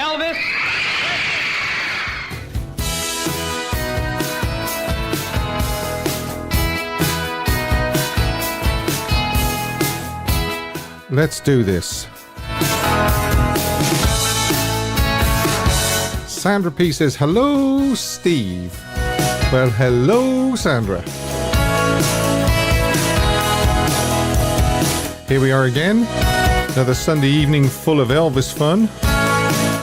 Elvis? Let's do this. Sandra P says, hello, Steve. Well, hello, Sandra. Here we are again. Another Sunday evening full of Elvis fun.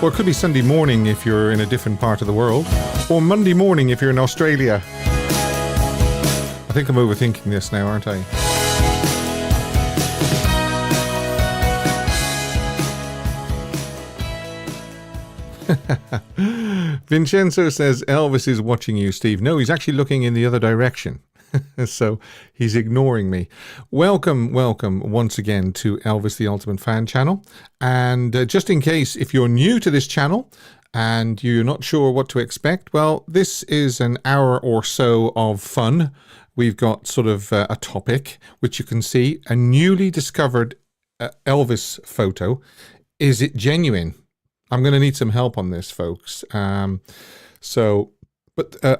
Or it could be Sunday morning if you're in a different part of the world. Or Monday morning if you're in Australia. I think I'm overthinking this now, aren't I? Vincenzo says Elvis is watching you, Steve. No, he's actually looking in the other direction. So he's ignoring me. Welcome once again to Elvis the Ultimate Fan channel. And just in case, if you're new to this channel and you're not sure what to expect, well, this is an hour or so of fun. We've got sort of a topic, which you can see, a newly discovered Elvis photo. Is it genuine? I'm going to need some help on this, folks. But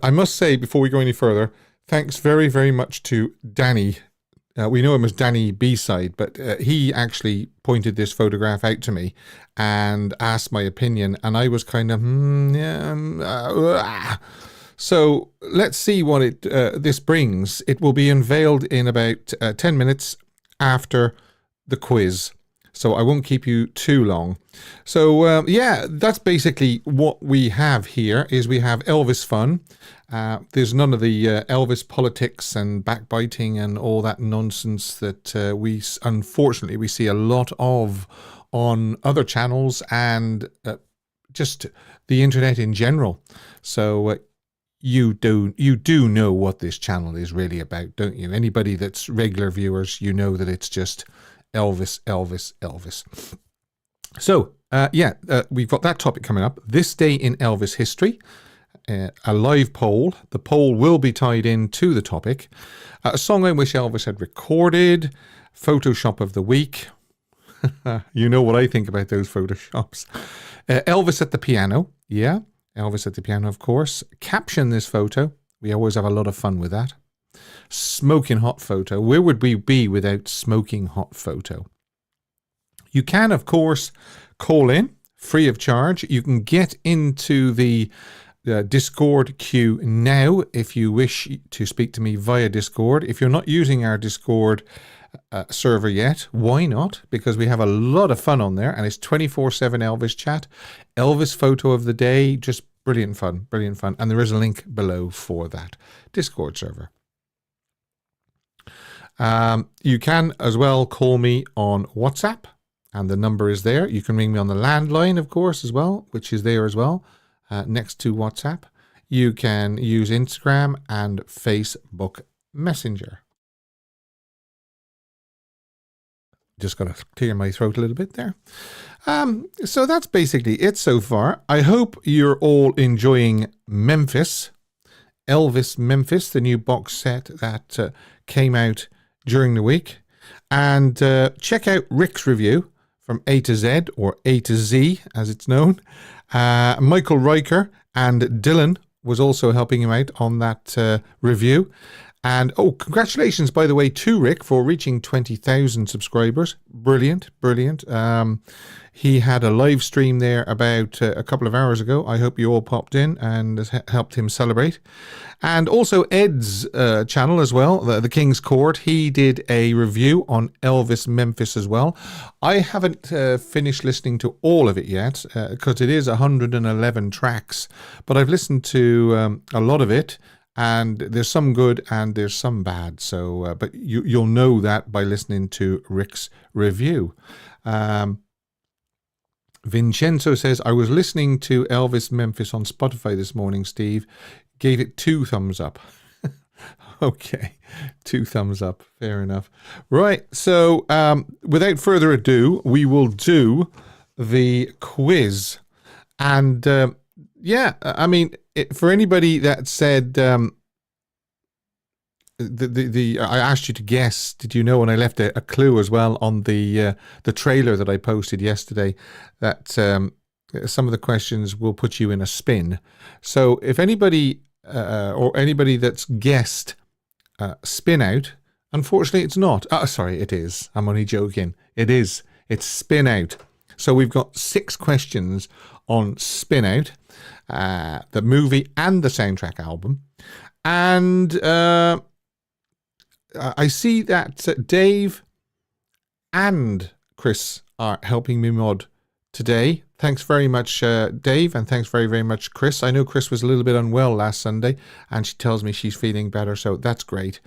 I must say, before we go any further, thanks very, very much to Danny. We know him as Danny B-Side, but he actually pointed this photograph out to me and asked my opinion, and I was kind of, So let's see what this brings. It will be unveiled in about 10 minutes after the quiz. So I won't keep you too long. So that's basically what we have here. Is we have Elvis fun. There's none of the Elvis politics and backbiting and all that nonsense that we unfortunately see a lot of on other channels and just the internet in general. So you do know what this channel is really about, don't you? Anybody that's regular viewers, you know that it's just Elvis. So, we've got that topic coming up. This day in Elvis history, a live poll. The poll will be tied in to the topic. A song I wish Elvis had recorded. Photoshop of the week. You know what I think about those Photoshops. Elvis at the piano. Yeah, Elvis at the piano, of course. Caption this photo. We always have a lot of fun with that. Smoking hot photo. Where would we be without smoking hot photo? You can, of course, call in free of charge. You can get into the Discord queue now if you wish to speak to me via Discord. If you're not using our Discord server yet, why not? Because we have a lot of fun on there, and it's 24/7 Elvis chat, Elvis photo of the day, just brilliant fun. And there is a link below for that Discord server. You can as well call me on WhatsApp, and the number is there. You can ring me on the landline, of course, as well, which is there as well, next to WhatsApp. You can use Instagram and Facebook Messenger. Just got to clear my throat a little bit there. So that's basically it so far. I hope you're all enjoying Memphis, Elvis Memphis, the new box set that came out during the week. And check out Rick's review from A to Z, or A to Z as it's known. Michael Riker and Dylan was also helping him out on that review. And congratulations, by the way, to Rick for reaching 20,000 subscribers. Brilliant. He had a live stream there about a couple of hours ago. I hope you all popped in and helped him celebrate. And also Ed's channel as well, the King's Court. He did a review on Elvis Memphis as well. I haven't finished listening to all of it yet because it is 111 tracks. But I've listened to a lot of it. And there's some good and there's some bad. So, but you'll know that by listening to Rick's review. Vincenzo says, I was listening to Elvis Memphis on Spotify this morning, Steve. Gave it 2 thumbs up. Okay, 2 thumbs up. Fair enough. Right. So, without further ado, we will do the quiz. And, for anybody that said, I asked you to guess, did you know, and I left a clue as well on the trailer that I posted yesterday, that some of the questions will put you in a spin. So if anybody or anybody that's guessed Spinout, unfortunately it's not. Sorry, it is. I'm only joking. It is. It's Spinout. So we've got 6 questions on Spinout, the movie and the soundtrack album. And I see that Dave and Chris are helping me mod today. Thanks very much, Dave, and thanks very, very much, Chris. I know Chris was a little bit unwell last Sunday, and she tells me she's feeling better, so that's great.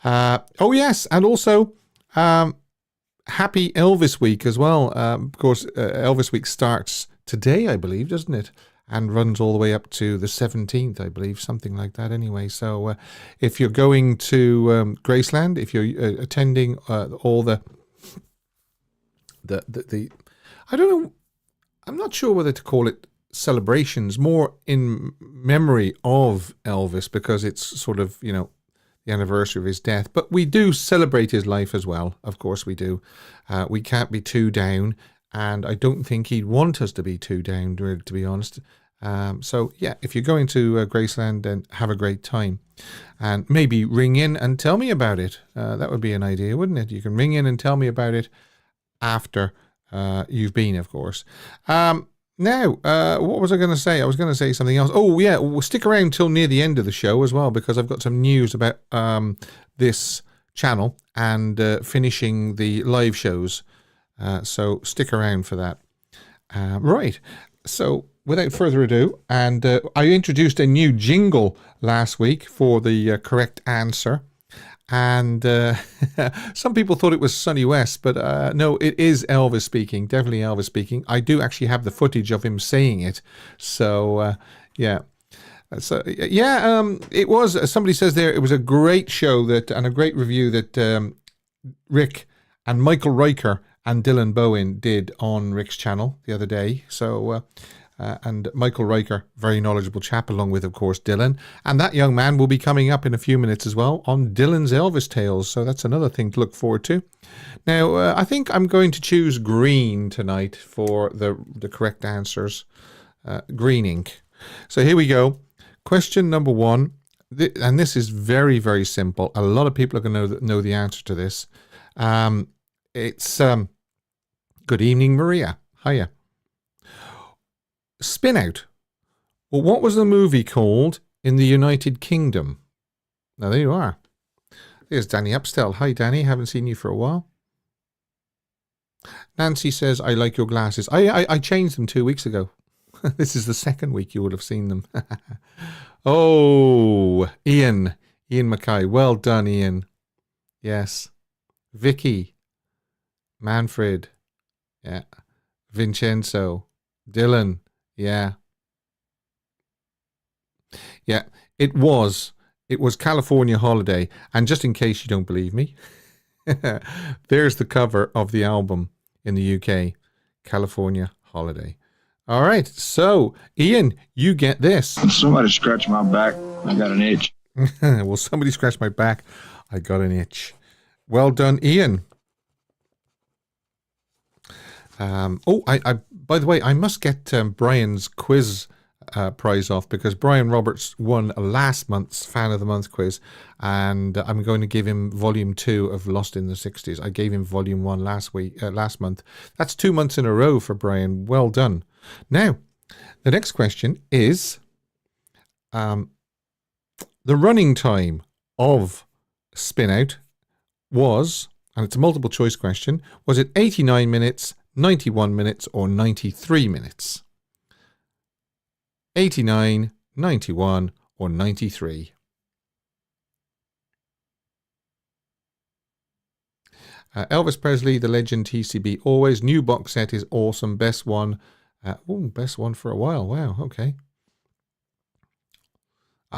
Oh, yes, and also happy Elvis Week as well. Of course, Elvis Week starts today, I believe, doesn't it? And runs all the way up to the 17th, I believe, something like that anyway. So if you're going to Graceland, if you're attending all the I don't know, I'm not sure whether to call it celebrations, more in memory of Elvis, because it's sort of, you know, the anniversary of his death. But we do celebrate his life as well. Of course we do. We can't be too down, and I don't think he'd want us to be too down, to be honest. So, yeah, if you're going to Graceland, then have a great time. And maybe ring in and tell me about it. That would be an idea, wouldn't it? You can ring in and tell me about it after you've been, of course. Now, what was I going to say? I was going to say something else. Oh, yeah, we'll stick around till near the end of the show as well, because I've got some news about this channel and finishing the live shows. So stick around for that. Right. So without further ado, and I introduced a new jingle last week for the correct answer. And some people thought it was Sonny West, but no, it is Elvis speaking, definitely Elvis speaking. I do actually have the footage of him saying it. So, yeah. So, yeah, it was, somebody says there, it was a great show that and a great review that Rick and Michael Riker and Dylan Bowen did on Rick's channel the other day. So, and Michael Riker, very knowledgeable chap, along with, of course, Dylan. And that young man will be coming up in a few minutes as well on Dylan's Elvis Tales. So that's another thing to look forward to. Now, I think I'm going to choose green tonight for the correct answers. Green ink. So here we go. Question number 1. And this is very, very simple. A lot of people are going to know the answer to this. It's good evening, Maria. Hiya. Spinout. Well, what was the movie called in the United Kingdom? Now, there you are. There's Danny Upstell. Hi, Danny. Haven't seen you for a while. Nancy says, I like your glasses. I changed them 2 weeks ago. This is the second week you would have seen them. Oh, Ian Mackay. Well done, Ian. Yes. Vicky. Manfred. Yeah. Vincenzo. Dylan. Yeah. Yeah, it was California Holiday. And just in case you don't believe me, there's the cover of the album in the UK, California Holiday. All right, so Ian, you get this. Somebody scratched my back. I got an itch. Well, somebody scratched my back. I got an itch. Well done, Ian. I by the way, I must get Brian's quiz prize off, because Brian Roberts won last month's Fan of the Month quiz, and I'm going to give him volume 2 of Lost in the 60s. I gave him volume 1 last month. That's 2 months in a row for Brian. Well done. Now, the next question is the running time of Spinout was, and it's a multiple choice question, was it 89 minutes, 91 minutes, or 93 minutes? 89, 91, or 93? Elvis Presley, The Legend, TCB, always. New box set is awesome. Best one. Best one for a while. Wow, okay.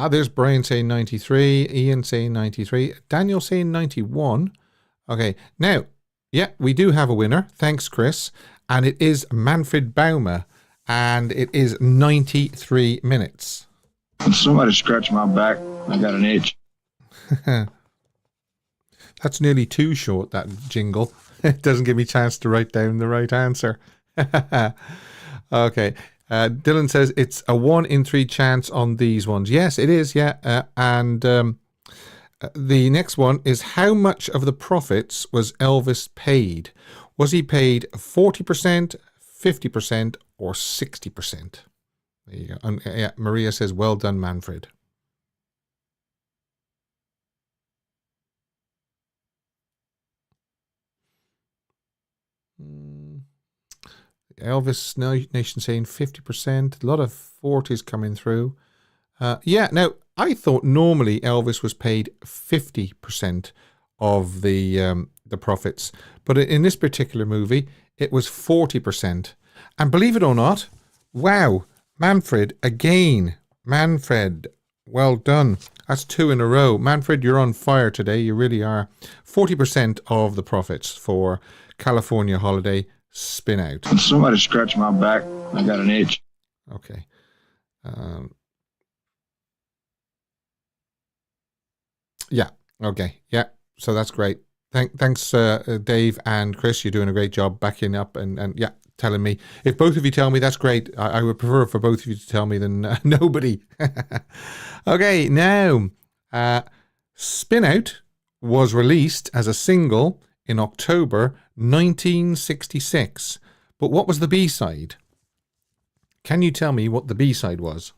There's Brian saying 93. Ian saying 93. Daniel saying 91. Okay, now, yeah, we do have a winner. Thanks, Chris. And it is Manfred Baumer. And it is 93 minutes. Somebody scratched my back. I got an itch. That's nearly too short, that jingle. It doesn't give me a chance to write down the right answer. Okay. Dylan says it's a 1 in 3 chance on these ones. Yes, it is. Yeah. And the next one is, how much of the profits was Elvis paid? Was he paid 40%, 50%, or 60%? There you go. And, Maria says, well done, Manfred. Elvis Nation saying 50%. A lot of 40s coming through. Now, I thought normally Elvis was paid 50% of the profits. But in this particular movie, it was 40%. And believe it or not, wow, Manfred, again. Manfred, well done. That's 2 in a row. Manfred, you're on fire today. You really are. 40% of the profits for California Holiday, Spinout. Somebody scratched my back. I got an itch. Okay. Yeah. Okay. Yeah. So that's great. Thanks, Dave and Chris. You're doing a great job backing up and yeah, telling me. If both of you tell me, that's great. I would prefer for both of you to tell me than nobody. Okay. Now, Spinout was released as a single in October 1966. But what was the B-side? Can you tell me what the B-side was?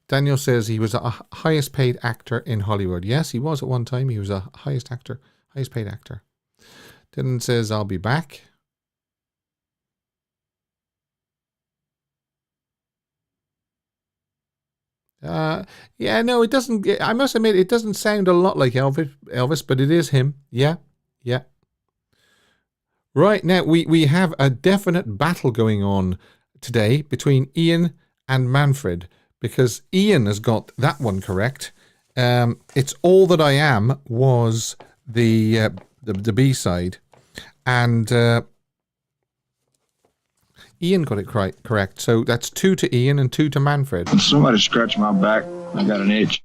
Daniel says he was a highest paid actor in Hollywood. Yes, he was at one time. He was a highest paid actor. Dylan says, I'll be back. No, it doesn't. I must admit, it doesn't sound a lot like Elvis, but it is him. Yeah. Right, now we have a definite battle going on today between Ian and Manfred, because Ian has got that one correct. It's All That I Am was the B-side, and Ian got it correct. So that's 2 to Ian and 2 to Manfred. Somebody scratched my back. I got an itch.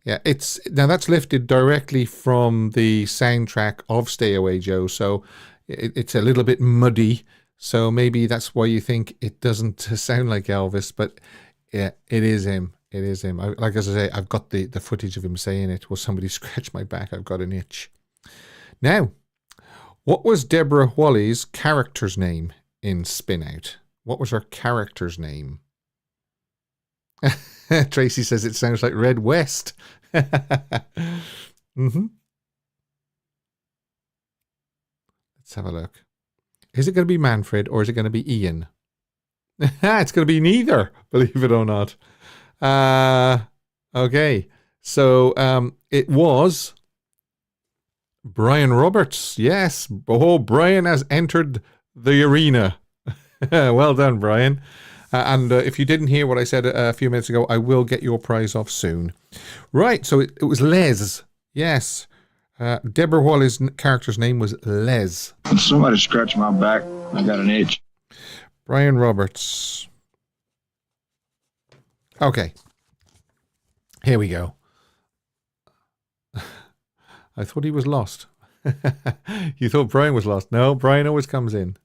Yeah, that's lifted directly from the soundtrack of Stay Away Joe, so it's a little bit muddy. So maybe that's why you think it doesn't sound like Elvis, but yeah, it is him. It is him. Like as I say, I've got the footage of him saying it. Will somebody scratch my back? I've got an itch. Now, what was Deborah Wally's character's name in Spinout? What was her character's name? Tracy says it sounds like Red West. Mm-hmm. Let's have a look. Is it going to be Manfred or is it going to be Ian? It's going to be neither, believe it or not. Okay. So it was Brian Roberts. Yes. Oh, Brian has entered the arena. Well done, Brian. And if you didn't hear what I said a few minutes ago, I will get your prize off soon. Right, so it was Les. Yes. Deborah Wally's character's name was Les. Somebody scratched my back. I got an itch. Brian Roberts. Okay. Here we go. I thought he was lost. You thought Brian was lost. No, Brian always comes in.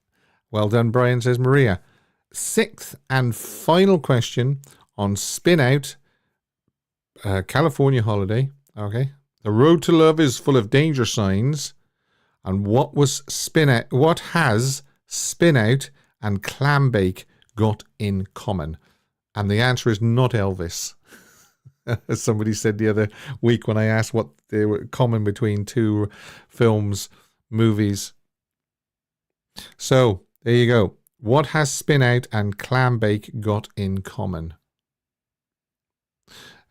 Well done, Brian, says Maria. 6th and final question on Spinout, California Holiday. Okay. The road to love is full of danger signs. And what has Spinout and Clambake got in common? And the answer is not Elvis. As somebody said the other week when I asked what they were common between 2 films, movies. So, there you go. What has Spinout and Clambake got in common?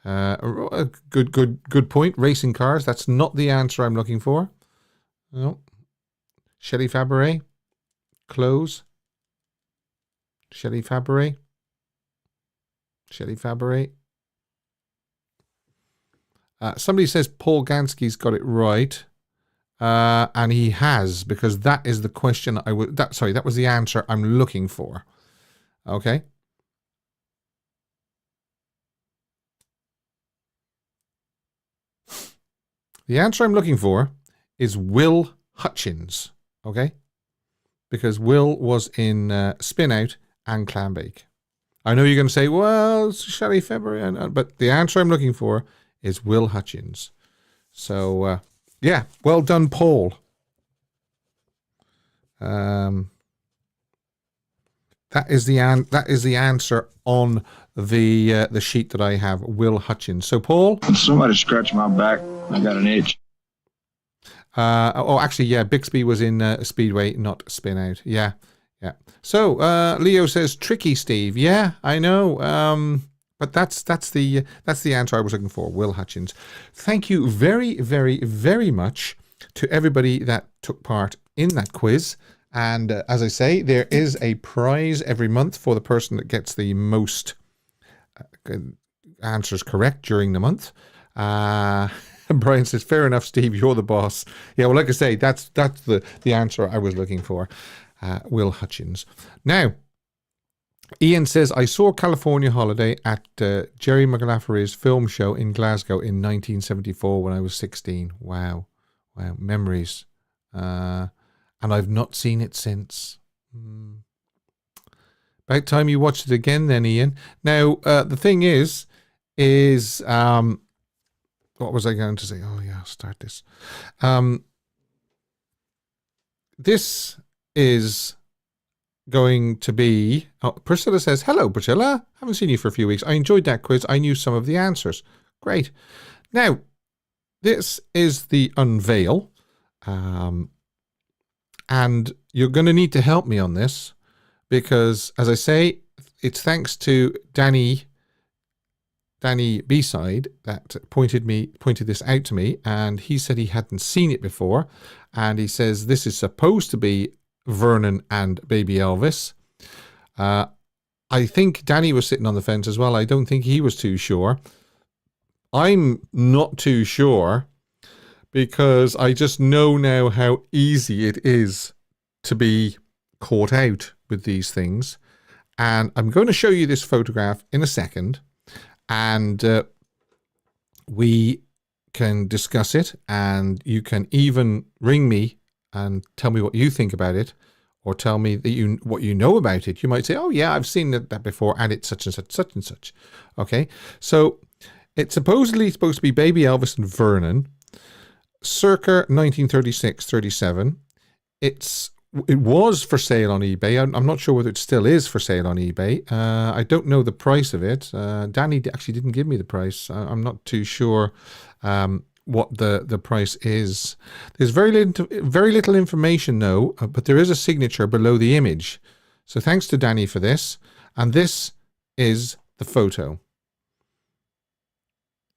Good point. Racing cars. That's not the answer I'm looking for. No. Shelley Fabaret. Clothes. Shelley Fabaret. Somebody says Paul Gansky's got it right. And he has, because that is the question that was the answer I'm looking for. Okay. The answer I'm looking for is Will Hutchins. Okay. because Will was in Spinout and Clambake. I know you're going to say, well, it's Shelley February, but the answer I'm looking for is Will Hutchins. So, yeah, well done, Paul. That is the answer on the sheet that I have, Will Hutchins. So, Paul? Somebody scratched my back. I got an itch. Actually, yeah, Bixby was in Speedway, not Spinout. Yeah. So, Leo says, tricky, Steve. Yeah, I know. But that's the answer I was looking for, Will Hutchins. Thank you very, very, very much to everybody that took part in that quiz. And as I say, there is a prize every month for the person that gets the most answers correct during the month. Brian says, fair enough, Steve, you're the boss. Yeah, well, like I say, that's the answer I was looking for, Will Hutchins. Now, Ian says, I saw California Holiday at Jerry McLaughley's film show in Glasgow in 1974 when I was 16. Wow, memories. And I've not seen it since. About time you watched it again then, Ian. Now, the thing is, what was I going to say? Oh, yeah, I'll start this. This is going to be... Oh, Priscilla says, hello, Priscilla. Haven't seen you for a few weeks. I enjoyed that quiz. I knew some of the answers. Great. Now, this is the Unveil. And you're going to need to help me on this because, as I say, it's thanks to Danny B-side that pointed this out to me, and he said he hadn't seen it before, and he says this is supposed to be Vernon and Baby Elvis. I think Danny was sitting on the fence as well. I don't think he was too sure. I'm not too sure because I just know now how easy it is to be caught out with these things. And I'm going to show you this photograph in a second. And we can discuss it, and you can even ring me and tell me what you think about it, or tell me that what you know about it. You might say, oh yeah, I've seen that before, and it's such and such, such and such. Okay, so it's supposedly supposed to be Baby Elvis and Vernon, circa 1936-37. It was for sale on eBay. I'm not sure whether it still is for sale on eBay. I don't know the price of it. Danny actually didn't give me the price. I'm not too sure what the price is. There's very little information though, but there is a signature below the image. So thanks to Danny for this. And this is the photo.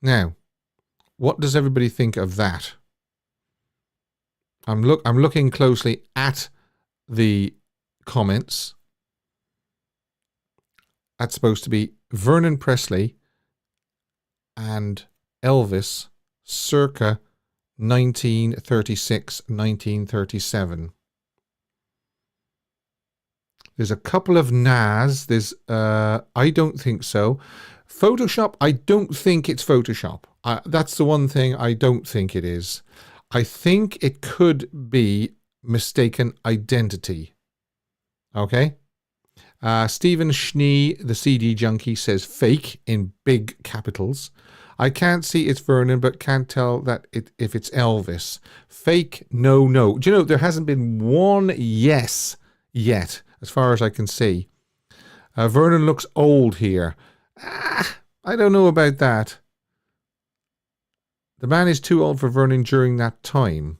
Now, what does everybody think of that? I'm looking closely at the comments. That's supposed to be Vernon Presley and Elvis circa 1936-1937. There's a couple of nahs. There's I don't think so. Photoshop, I don't think it's Photoshop. That's the one thing I don't think it is. I think it could be mistaken identity. Okay? Stephen Schnee, the CD junkie, says fake in big capitals. I can't see it's Vernon, but can't tell that if it's Elvis. Fake, no. Do you know, there hasn't been one yes yet, as far as I can see. Vernon looks old here. I don't know about that. The man is too old for Vernon during that time.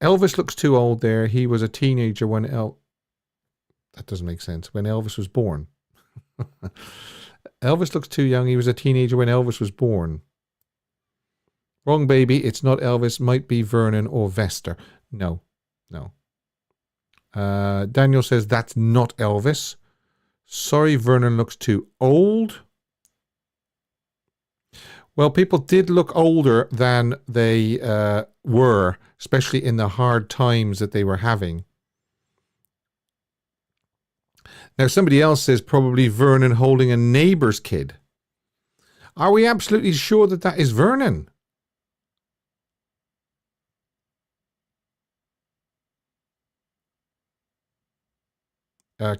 Elvis looks too old there. He was a teenager when that doesn't make sense. When Elvis was born. Elvis looks too young. He was a teenager when Elvis was born. Wrong, baby. It's not Elvis. Might be Vernon or Vester. No. Daniel says that's not Elvis. Sorry, Vernon looks too old. Well, people did look older than they were, especially in the hard times that they were having. Now, somebody else says probably Vernon holding a neighbour's kid. Are we absolutely sure that is Vernon?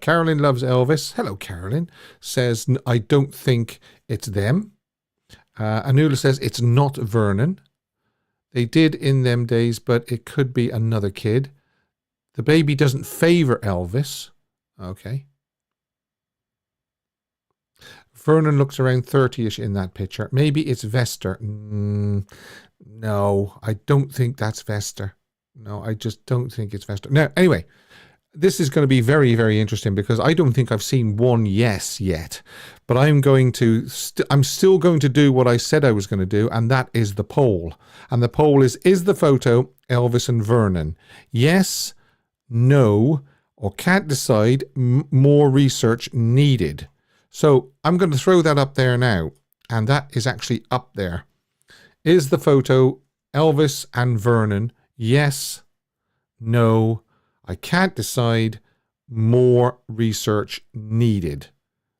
Carolyn loves Elvis. Hello, Carolyn. Says, I don't think it's them. Anula says, it's not Vernon. They did in them days, but it could be another kid. The baby doesn't favor Elvis. Okay. Vernon looks around 30-ish in that picture. Maybe it's Vester. No, I don't think that's Vester. No, I just don't think it's Vester. Now, anyway, this is going to be very, very interesting because I don't think I've seen one yes yet. But I'm going to, I'm still going to do what I said I was going to do, and that is the poll. And the poll is the photo Elvis and Vernon? Yes, no, or can't decide, more research needed. So I'm going to throw that up there now, and that is actually up there. Is the photo Elvis and Vernon? Yes, no, I can't decide, more research needed.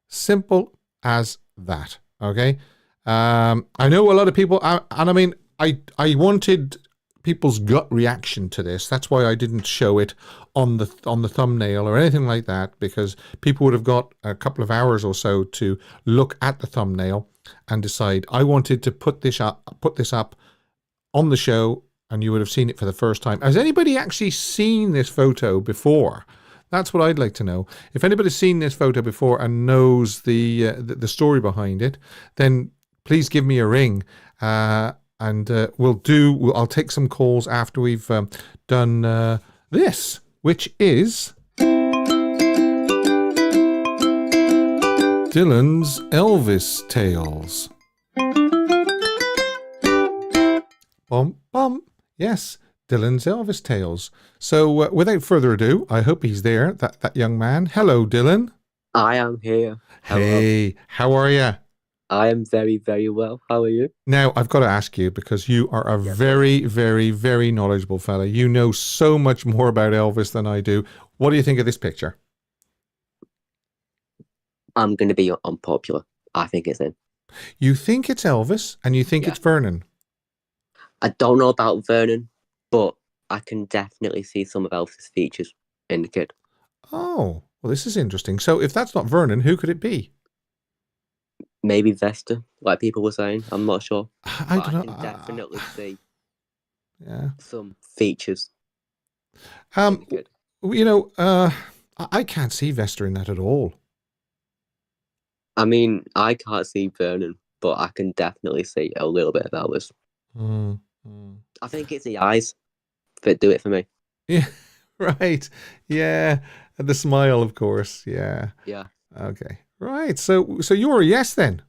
Simple as that, okay? I know a lot of people, and I mean, I wanted people's gut reaction to this. That's why I didn't show it on the thumbnail or anything like that, because people would have got a couple of hours or so to look at the thumbnail and decide. I wanted to put this up on the show, and you would have seen it for the first time. Has anybody actually seen this photo before? That's what I'd like to know. If anybody's seen this photo before and knows the story behind it, then please give me a ring. And I'll take some calls after we've done this, which is Dylan's Elvis Tales. Bum, bum. Yes, Dylan's Elvis Tales. So without further ado, I hope he's there, that young man. Hello, Dylan. I am here. Hello. Hey, how are you? I am very, very well. How are you? Now, I've got to ask you, because you are a very, very, very knowledgeable fella. You know so much more about Elvis than I do. What do you think of this picture? I'm going to be unpopular. I think it's him. You think it's Elvis, and you think it's Vernon? I don't know about Vernon, but I can definitely see some of Elvis's features in the kid. Oh, well, this is interesting. So if that's not Vernon, who could it be? Maybe Vesta, like people were saying. I'm not sure. I don't know. I can definitely see some features. You know, I can't see Vesta in that at all. I mean, I can't see Vernon, but I can definitely see a little bit of Elvis. I think it's the eyes that do it for me. Yeah, right. Yeah, and the smile, of course. Yeah. Yeah. Okay. Right. So you're a yes then.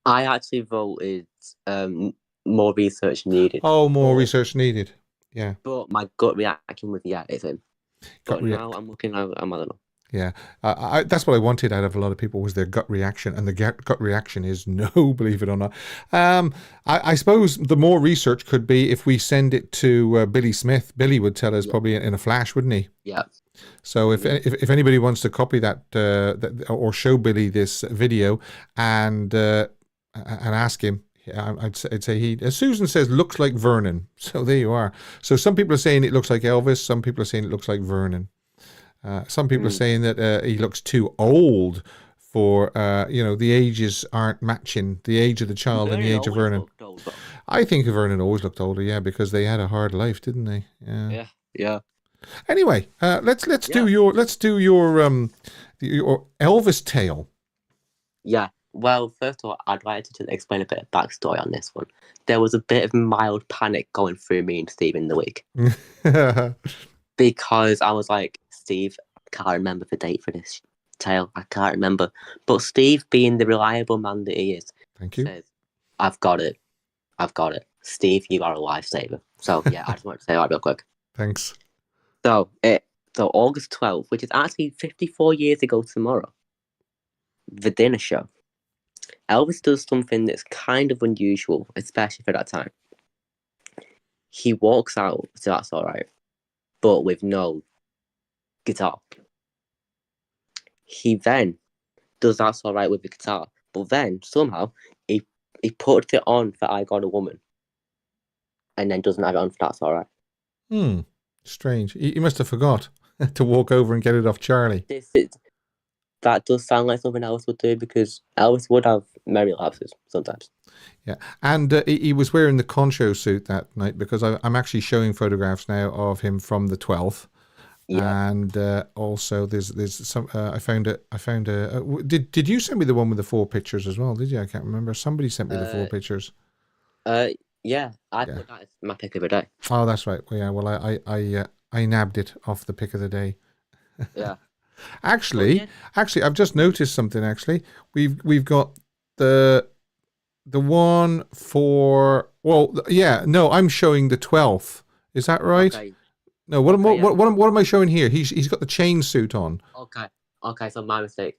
I actually voted more research needed. Oh, more research needed. Yeah. But my gut reaction was it's him. But now I'm looking at I don't know. Yeah, that's what I wanted out of a lot of people, was their gut reaction, and the gut reaction is no, believe it or not. I suppose the more research could be if we send it to Billy Smith. Billy would tell us probably in a flash, wouldn't he? Yeah. So if anybody wants to copy that or show Billy this video and ask him, I'd say as Susan says, looks like Vernon. So there you are. So some people are saying it looks like Elvis. Some people are saying it looks like Vernon. Some people are saying that he looks too old for, the ages aren't matching, the age of the child and the age of Vernon. I think Vernon always looked older, because they had a hard life, didn't they? Yeah. Anyway, let's do your Elvis tale. Yeah. Well, first of all, I'd like to just explain a bit of backstory on this one. There was a bit of mild panic going through me and Steve in the week. Because I was like, Steve, I can't remember the date for this tale. I can't remember. But Steve, being the reliable man that he is, thank you, says, I've got it. Steve, you are a lifesaver. So, yeah, I just want to say that real quick. Thanks. So August 12th, which is actually 54 years ago tomorrow, the dinner show. Elvis does something that's kind of unusual, especially for that time. He walks out, so that's all right, but with no guitar. He then does That's All Right with the guitar, but then somehow he puts it on for I Got a Woman, and then doesn't have it on for That's All Right. Strange. He must have forgot. to walk over and get it off Charlie. That does sound like something Elvis would do, because Elvis would have memory lapses sometimes. Yeah, and he was wearing the concho suit that night, because I'm actually showing photographs now of him from the 12th. Yeah. And also there's some I found did you send me the one with the 4 pictures as well? Did you? I can't remember. Somebody sent me the 4 pictures. Yeah, I put that as my pick of the day. Oh, that's right. Well, yeah, well I nabbed it off the pick of the day. Yeah. Actually, I've just noticed something. Actually, we've got the one for, well, yeah, no, I'm showing the 12th. Is that right? Okay. No, what am I showing here? He's got the chain suit on. Okay, so my mistake.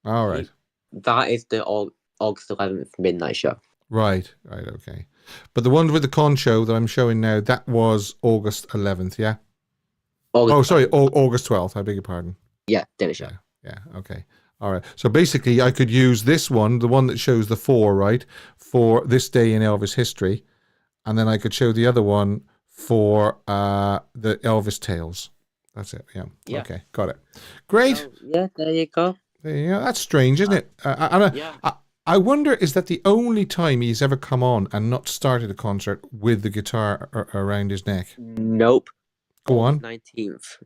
All right. That is the August 11th midnight show. Right, okay. But the one with the concho that I'm showing now, that was August 11th, yeah? August 12th, I beg your pardon. Yeah, dinner show. Yeah, okay. All right. So basically, I could use this one, the one that shows the 4, right, for this day in Elvis history, and then I could show the other one for the Elvis Tales. That's it. Yeah. Okay, got it. Great. Yeah, there you go. There you go. That's strange, isn't it? I wonder, is that the only time he's ever come on and not started a concert with the guitar around his neck? Nope. Go on. 19th,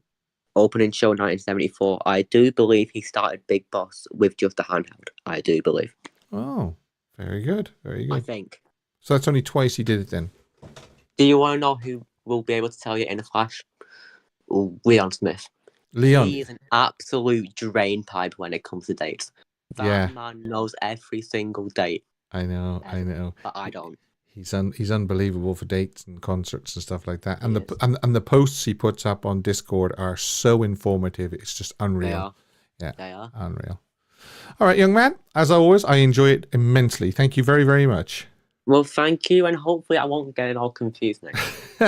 opening show 1974. I do believe he started Big Boss with just a handheld. I do believe. Oh, very good. Very good. I think. So that's only twice he did it then. Do you want to know who will be able to tell you in a flash? Leon Smith. Leon. He is an absolute drain pipe when it comes to dates. That man knows every single date. I know. But I don't. He's unbelievable for dates and concerts and stuff like that. And the posts he puts up on Discord are so informative. It's just unreal. They are. Unreal. All right, young man. As always, I enjoy it immensely. Thank you very, very much. Well, thank you, and hopefully I won't get it all confused next.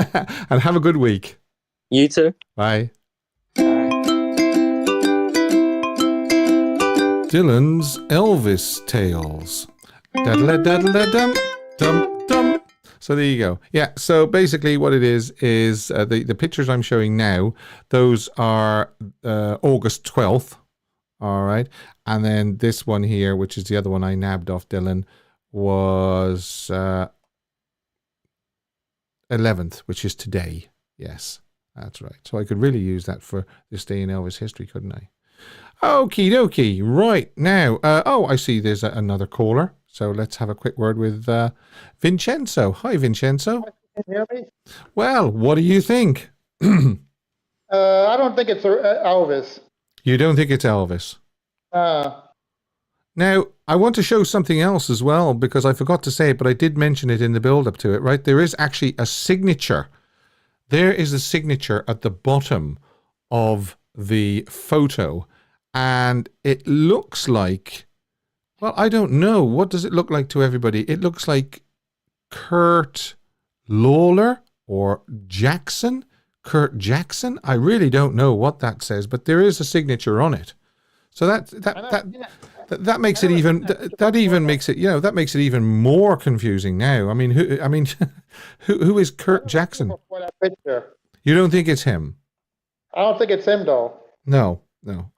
And have a good week. You too. Bye. Dylan's Elvis Tales. Daddle-a-daddle-a-dum, dum, dum. So there you go. Yeah, so basically what it is the pictures I'm showing now, those are August 12th, all right? And then this one here, which is the other one I nabbed off Dylan, was 11th, which is today. Yes, that's right. So I could really use that for this day in Elvis history, couldn't I? Okie dokie. Right now. I see there's another caller. So let's have a quick word with Vincenzo. Hi, Vincenzo. Can you hear me? Well, what do you think? I don't think it's Elvis. You don't think it's Elvis? Now, I want to show something else as well, because I forgot to say it, but I did mention it in the build-up to it, right? There is actually a signature. There is a signature at the bottom of the photo, and it looks like, well, I don't know. What does it look like to everybody? It looks like Kurt Lawler or Jackson. Kurt Jackson? I really don't know what that says, but there is a signature on it. So that makes it even that makes it even more confusing now. I mean, who is Kurt Jackson? You don't think it's him? I don't think it's him though. No.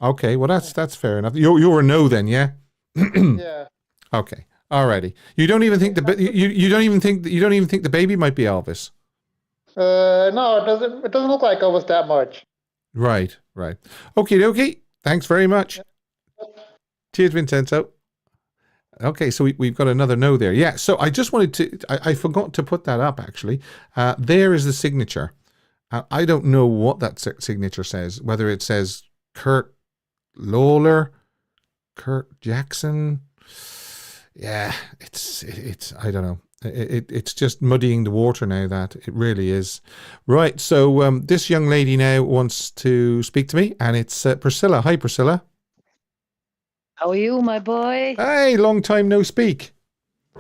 Okay, well that's fair enough. You're a no then, yeah. Yeah. Okay. Alrighty. You don't even think you don't even think the baby might be Elvis. No, it doesn't look like Elvis that much. Right. Okay. Thanks very much. Cheers, Vincenzo. Okay, so we've got another no there. Yeah, so I just wanted to, I forgot to put that up actually. There is the signature. I don't know what that signature says, whether it says Kurt Lawler, Kurt Jackson. Yeah, it's I don't know. It's just muddying the water now, that it really is. Right, so this young lady now wants to speak to me, and it's Priscilla. Hi, Priscilla. How are you, my boy? Hey, long time no speak.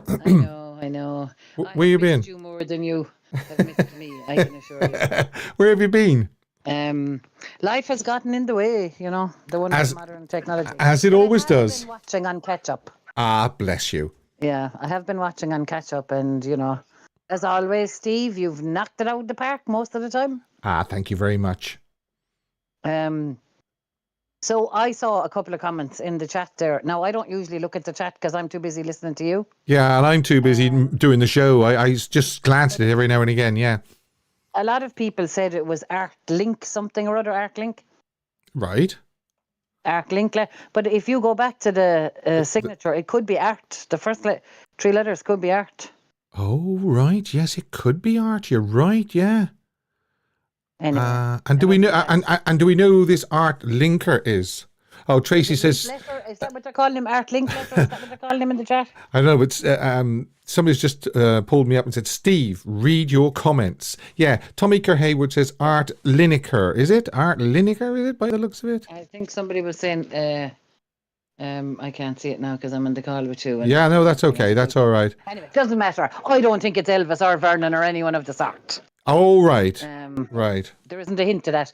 I know. Where you been? You more than you have missed me, I can assure you. Where have you been? Life has gotten in the way, the one with modern technology. As it always does. I've been watching on catch up. Ah, bless you. Yeah, I have been watching on catch up, and as always, Steve, you've knocked it out of the park most of the time. Ah, thank you very much. So I saw a couple of comments in the chat there. Now, I don't usually look at the chat because I'm too busy listening to you. Yeah, and I'm too busy doing the show. I just glance at it every now and again, yeah. A lot of people said it was Art Link something or other, Art Link. Right. Art Link. But if you go back to the signature, it could be Art. The first 3 letters could be Art. Oh, right. Yes, it could be Art. You're right, yeah. Anyway, and do we know and do we know who this Art Linker is? Oh, Tracy says, is that what they're calling him? Art Linkletter? Is that what they're calling him in the chat? I don't know, but somebody's just pulled me up and said, Steve, read your comments. Yeah, Tommy Kerhayward says Art Lineker. Is it Art Lineker? Is it by the looks of it? I think somebody was saying. I can't see it now because I'm on the call with you. Yeah, no, that's okay. That's all right. Anyway, doesn't matter. I don't think it's Elvis or Vernon or anyone of the sort. Oh, right. Right. There isn't a hint to that.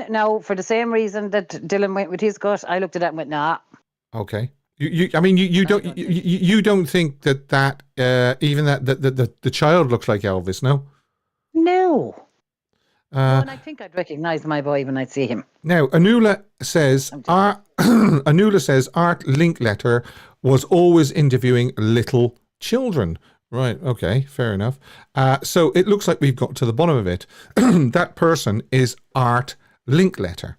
Now, for the same reason that Dylan went with his gut, I looked at that and went, nah. Okay. You don't think that even the child looks like Elvis, no? No. No, and I think I'd recognise my boy when I'd see him. Now, Anula says Art Linkletter was always interviewing little children. Right, okay, fair enough. So it looks like we've got to the bottom of it. That person is Art Linkletter.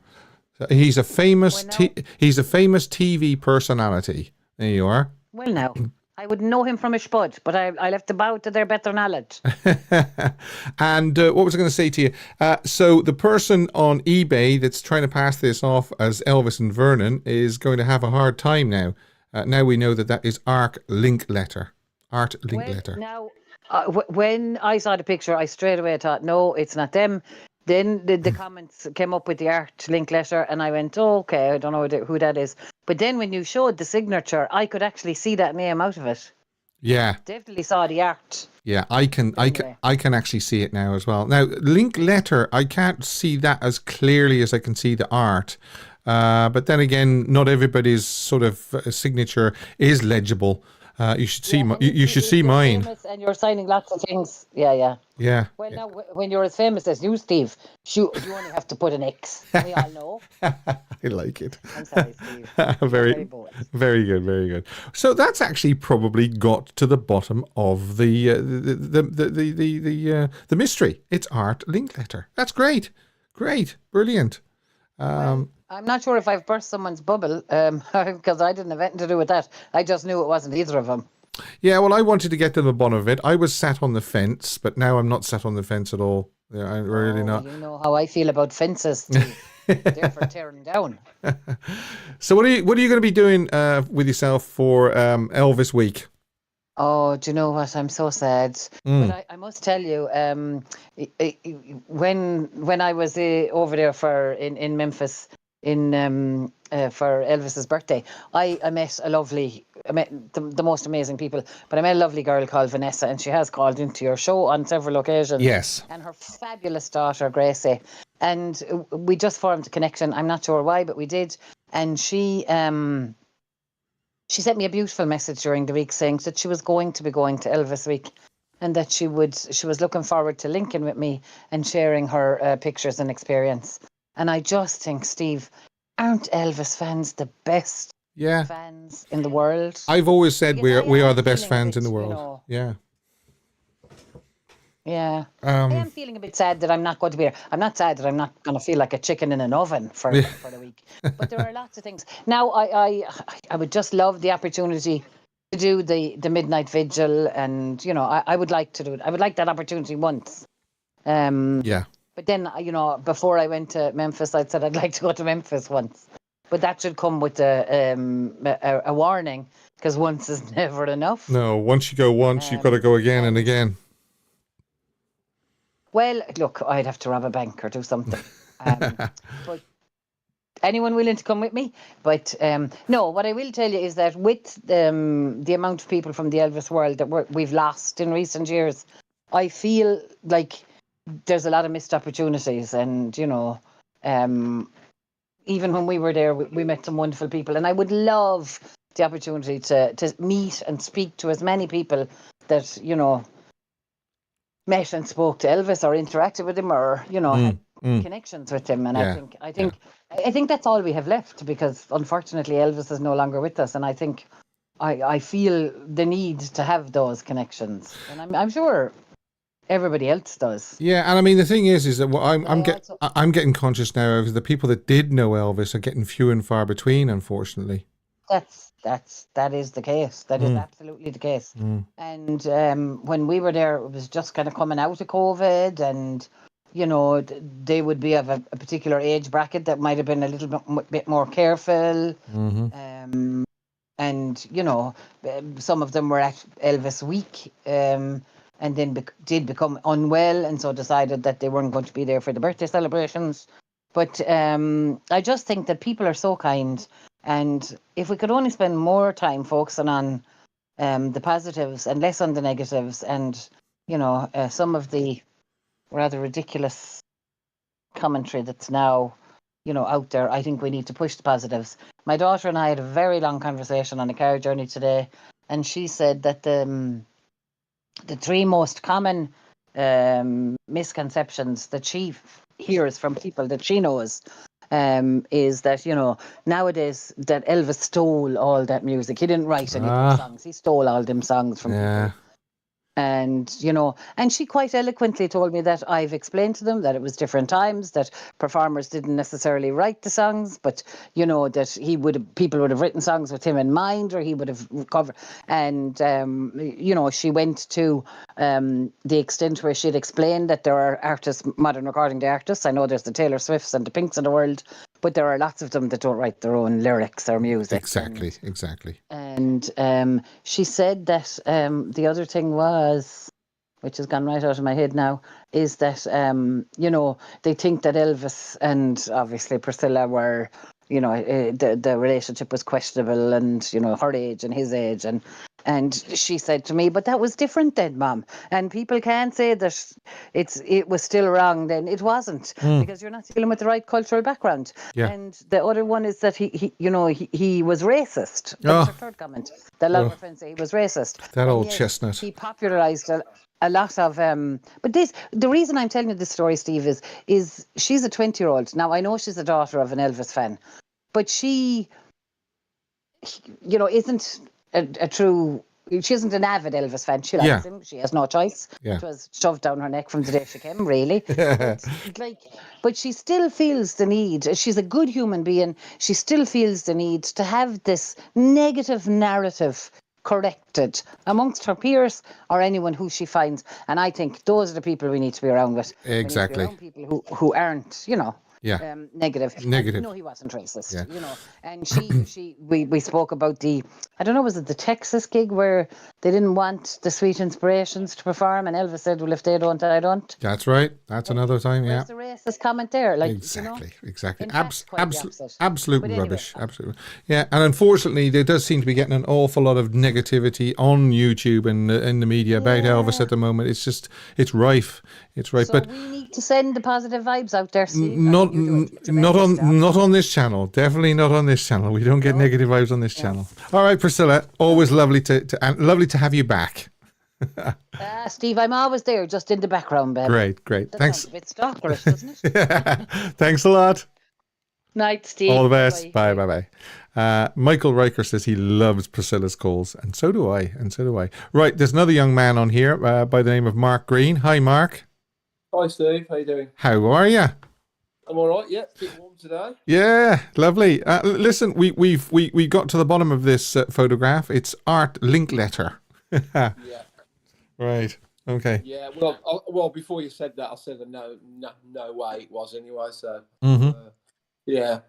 He's a famous TV personality. There you are. Well, now, I wouldn't know him from a spud, but I'll have to bow to their better knowledge. And what was I going to say to you? So the person on eBay that's trying to pass this off as Elvis and Vernon is going to have a hard time now. Now we know that is Art Linkletter. Art Linkletter. Well, now, when I saw the picture, I straight away thought, no, it's not them. Then the comments came up with the Art Linkletter, and I went, oh, okay, I don't know who that is. But then when you showed the signature, I could actually see that name out of it. Yeah, definitely saw the art. Yeah, I can actually see it now as well. Now, Linkletter, I can't see that as clearly as I can see the art. But then again, not everybody's sort of signature is legible. You should see you should see mine. And you're signing lots of things. Yeah. Well, now when you're as famous as you, Steve, you only have to put an X. We all know. I like it. I'm sorry, Steve. Very good. So that's actually probably got to the bottom of the mystery. It's Art Linkletter. That's great, brilliant. I'm not sure if I've burst someone's bubble, because I didn't have anything to do with that. I just knew it wasn't either of them. Yeah, well, I wanted to get to the bottom of it. I was sat on the fence, but now I'm not sat on the fence at all. Yeah, I'm really not. You know how I feel about fences, Steve. They're for tearing down. So what are you going to be doing with yourself for Elvis Week? Oh, do you know what? I'm so sad. But I must tell you, when I was over there in Memphis for Elvis's birthday, I met the most amazing people. But I met a lovely girl called Vanessa, and she has called into your show on several occasions. Yes. And her fabulous daughter Gracie, and we just formed a connection. I'm not sure why, but we did. And she sent me a beautiful message during the week saying that she was going to be going to Elvis Week, and that she was looking forward to linking with me and sharing her pictures and experience. And I just think, Steve, aren't Elvis fans the best fans in the world? I've always said we are the best fans in the world. Yeah. Yeah. I am feeling a bit sad that I'm not going to be here. I'm not sad that I'm not going to feel like a chicken in an oven for the week. But there are lots of things. Now, I would just love the opportunity to do the midnight vigil, and I would like to do it. I would like that opportunity once. Yeah. But then, before I went to Memphis, I said I'd like to go to Memphis once. But that should come with a warning, because once is never enough. No, once you go once, you've got to go again and again. Well, look, I'd have to rob a bank or do something. But anyone willing to come with me? But no, what I will tell you is that with the amount of people from the Elvis world that we've lost in recent years, I feel like there's a lot of missed opportunities. And, even when we were there, we met some wonderful people. And I would love the opportunity to meet and speak to as many people that, met and spoke to Elvis or interacted with him or, connections with him, and Yeah. I think that's all we have left, because unfortunately Elvis is no longer with us, and I think I feel the need to have those connections, and I'm sure everybody else does. Yeah, and I mean the thing is that what also- I'm getting conscious now of the people that did know Elvis are getting few and far between, unfortunately. That is the case. That is absolutely the case. And when we were there, it was just kind of coming out of COVID, and you know, they would be of a particular age bracket that might have been a little bit more careful. And you know, some of them were at Elvis Week, and then did become unwell, and so decided that they weren't going to be there for the birthday celebrations. But I just think that people are so kind, and if we could only spend more time focusing on the positives and less on the negatives, and you know, some of the rather ridiculous commentary that's now, you know, out there, I think we need to push the positives. My daughter and I had a very long conversation on a car journey today, and she said that the three most common misconceptions that she hears from people that she knows is that, you know, nowadays that Elvis stole all that music. He didn't write any of those songs. He stole all them songs from people. And, you know, and she quite eloquently told me that I've explained to them that it was different times, that performers didn't necessarily write the songs, but, you know, that people would have written songs with him in mind, or he would have covered. And, you know, she went to the extent where she'd explained that there are artists, modern recording day artists. I know there's the Taylor Swifts and the Pinks of the world, but there are lots of them that don't write their own lyrics or music. Exactly. And she said that the other thing was, which has gone right out of my head now, is that, you know, they think that Elvis and obviously Priscilla were, you know, the relationship was questionable, and, you know, her age and his age. And she said to me, but that was different then, Mom. And people can't say that it was still wrong then. It wasn't, because you're not dealing with the right cultural background. Yeah. And the other one is that he you know, he was racist. That was her third comment. That a lot of her friends say he was racist. That old chestnut. He popularized a lot of but the reason I'm telling you this story, Steve, is she's a 20-year-old. Now I know she's the daughter of an Elvis fan, but she, you know, isn't a true. She isn't an avid Elvis fan. She likes him. She has no choice. Yeah. It was shoved down her neck from the day she came, really. But she still feels the need. She's a good human being. She still feels the need to have this negative narrative corrected amongst her peers or anyone who she finds. And I think those are the people we need to be around with. Exactly. We need to be around people who aren't, you know. Negative. No, he wasn't racist. Yeah. You know, and we spoke about I don't know, was it the Texas gig where they didn't want the Sweet Inspirations to perform, and Elvis said, "Well, if they don't, I don't." That's right. That's another time. Yeah. Where's the racist comment there? Like, exactly. Absolute rubbish. Absolutely. Yeah, and unfortunately, there does seem to be getting an awful lot of negativity on YouTube and in the media about Elvis at the moment. It's rife. It's rife. So but we need to send the positive vibes out there. Steve. Not on this channel. Definitely not on this channel. We don't get negative vibes on this channel. All right, Priscilla. Always lovely to have you back. Steve, I'm always there, just in the background, baby. Great. That Thanks. sounds a bit stalkerish, doesn't it? Thanks a lot. Night, Steve. All the best. Bye. Michael Riker says he loves Priscilla's calls, and so do I. Right, there's another young man on here by the name of Mark Green. Hi, Mark. Hi, Steve. How you doing? How are you? I'm all right. Yeah, it's a bit warm today. Yeah, lovely. Listen, we got to the bottom of this photograph. It's Art Linkletter. Yeah. Right. Okay. Yeah. Well, before you said that, I said that no way it was anyway. So. Yeah.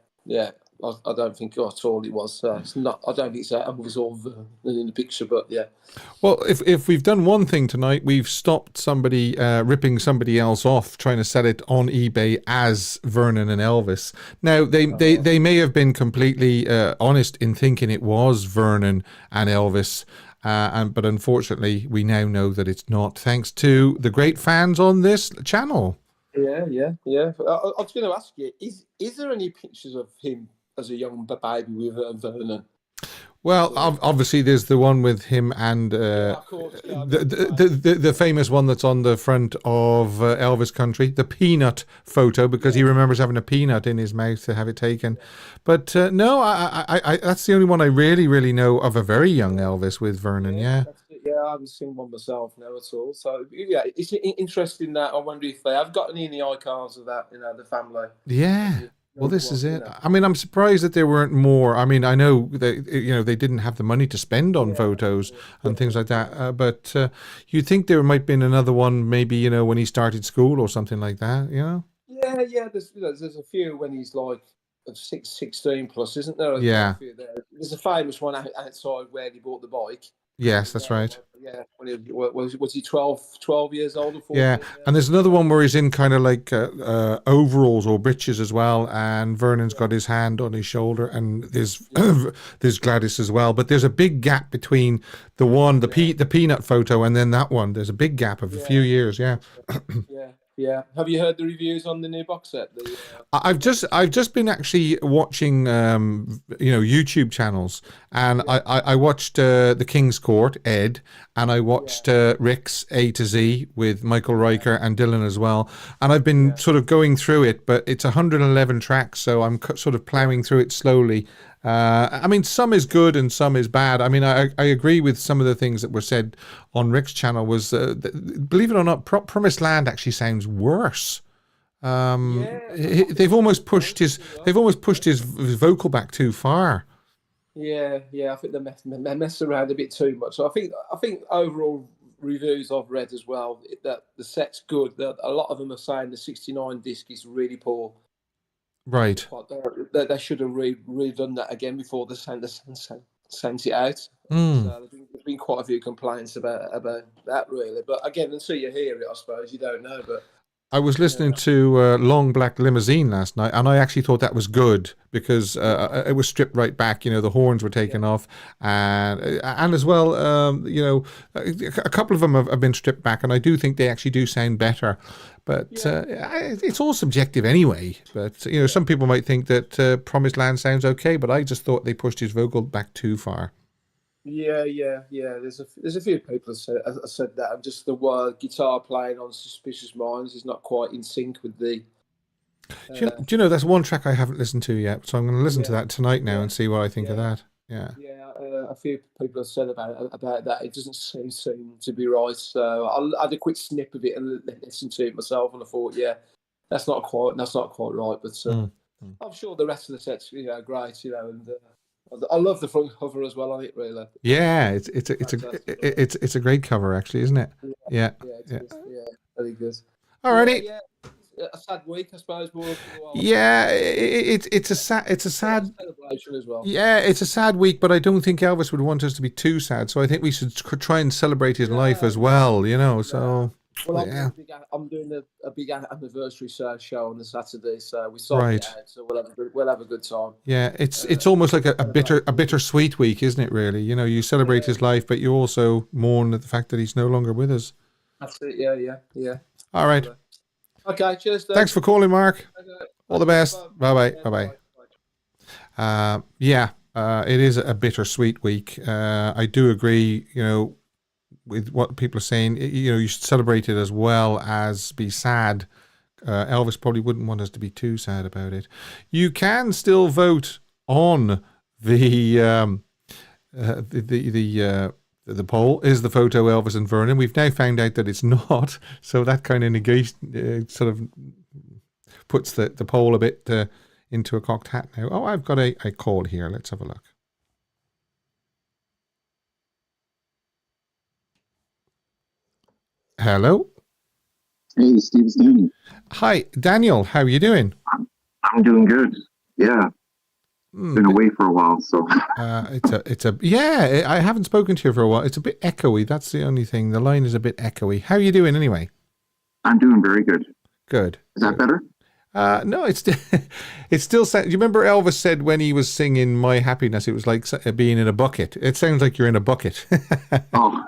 I don't think at all it was. It's not. I don't think it's Elvis or in the picture, but yeah. Well, if we've done one thing tonight, we've stopped somebody ripping somebody else off, trying to sell it on eBay as Vernon and Elvis. Now they may have been completely honest in thinking it was Vernon and Elvis, but unfortunately we now know that it's not, thanks to the great fans on this channel. Yeah. I was going to ask you: is there any pictures of him as a young baby with Vernon? Well, obviously, there's the one with him and Of course. Yeah, the famous one that's on the front of Elvis Country, the peanut photo, because he remembers having a peanut in his mouth to have it taken. But no, I that's the only one I really know of a very young Elvis with Vernon. Yeah. That's it. Yeah, I haven't seen one myself now at all. So yeah, it's interesting that I wonder if they have got any in the icons of that, the family. Yeah. Well, this is it. I mean, I'm surprised that there weren't more. I mean, I know they didn't have the money to spend on photos and things like that. But you'd think there might have been another one, maybe when he started school or something like that. Yeah. There's a few when he's like 16 plus, isn't there? Yeah. There's a famous one outside where he bought the bike. Yes, that's right. Yeah, when was he 12 years old or 14? Yeah, and there's another one where he's in kind of like overalls or breeches as well, and Vernon's got his hand on his shoulder, and there's Gladys as well. But there's a big gap between the peanut photo and then that one. There's a big gap of a few years. Yeah. Yeah. Have you heard the reviews on the new box set? I've just been actually watching YouTube channels, and I watched the King's Court, Ed, and I watched Rick's A to Z with Michael Riker and Dylan as well, and I've been sort of going through it, but it's 111 tracks, so I'm sort of plowing through it slowly. I mean, some is good and some is bad. I mean, I agree with some of the things that were said on Rick's channel. Was believe it or not, Promised Land actually sounds worse. They've almost pushed his vocal back too far. Yeah. I think they mess around a bit too much. So I think overall reviews I've read as well that the set's good. That a lot of them are saying the '69 disc is really poor. Right. They should have redone that again before they sent it out. Mm. So there's been quite a few complaints about that, really. But again, until you hear it, I suppose you don't know. But I was listening to Long Black Limousine last night, and I actually thought that was good because it was stripped right back. The horns were taken off, and as well, a couple of them have been stripped back, and I do think they actually do sound better. But it's all subjective anyway. But some people might think that Promised Land sounds okay, but I just thought they pushed his vocal back too far. Yeah. There's a few people have said that, and just the word guitar playing on Suspicious Minds is not quite in sync with the. Do you know that's one track I haven't listened to yet, so I'm going to listen to that tonight now and see what I think of that. Yeah. A few people have said about that. It doesn't seem to be right. So I had a quick snip of it and listened to it myself, and I thought, that's not quite right. But I'm sure the rest of the set's great, and. I love the front cover as well on it, really. Yeah, it's a great cover, actually, isn't it? Yeah. Very good. Alrighty. Yeah. A sad week, I suppose. Yeah, it's a sad celebration as well. Yeah, it's a sad week, but I don't think Elvis would want us to be too sad. So I think we should try and celebrate his life as well. So. Well, I'm doing a big anniversary show on the Saturday, so we sorted it out. So we'll have a good time. Yeah, it's almost like a bittersweet week, isn't it? Really, you celebrate his life, but you also mourn at the fact that he's no longer with us. That's it. Yeah. All right. Okay. Cheers. Dave. Thanks for calling, Mark. Okay. All the best. Bye. It is a bittersweet week. I do agree. With what people are saying, you should celebrate it as well as be sad. Elvis probably wouldn't want us to be too sad about it. You can still vote on the poll. Is the photo Elvis and Vernon? We've now found out that it's not, so that kind of sort of puts the poll a bit into a cocked hat now. Oh, I've got a call here. Let's have a look. Hello. Hey, Steve, it's Danny. Hi, Daniel. How are you doing? I'm doing good. Yeah. Been away for a while, so. I haven't spoken to you for a while. It's a bit echoey. That's the only thing. The line is a bit echoey. How are you doing anyway? I'm doing very good. Good. Is that better? No, it's still. Do you remember Elvis said when he was singing "My Happiness," it was like being in a bucket. It sounds like you're in a bucket. Oh.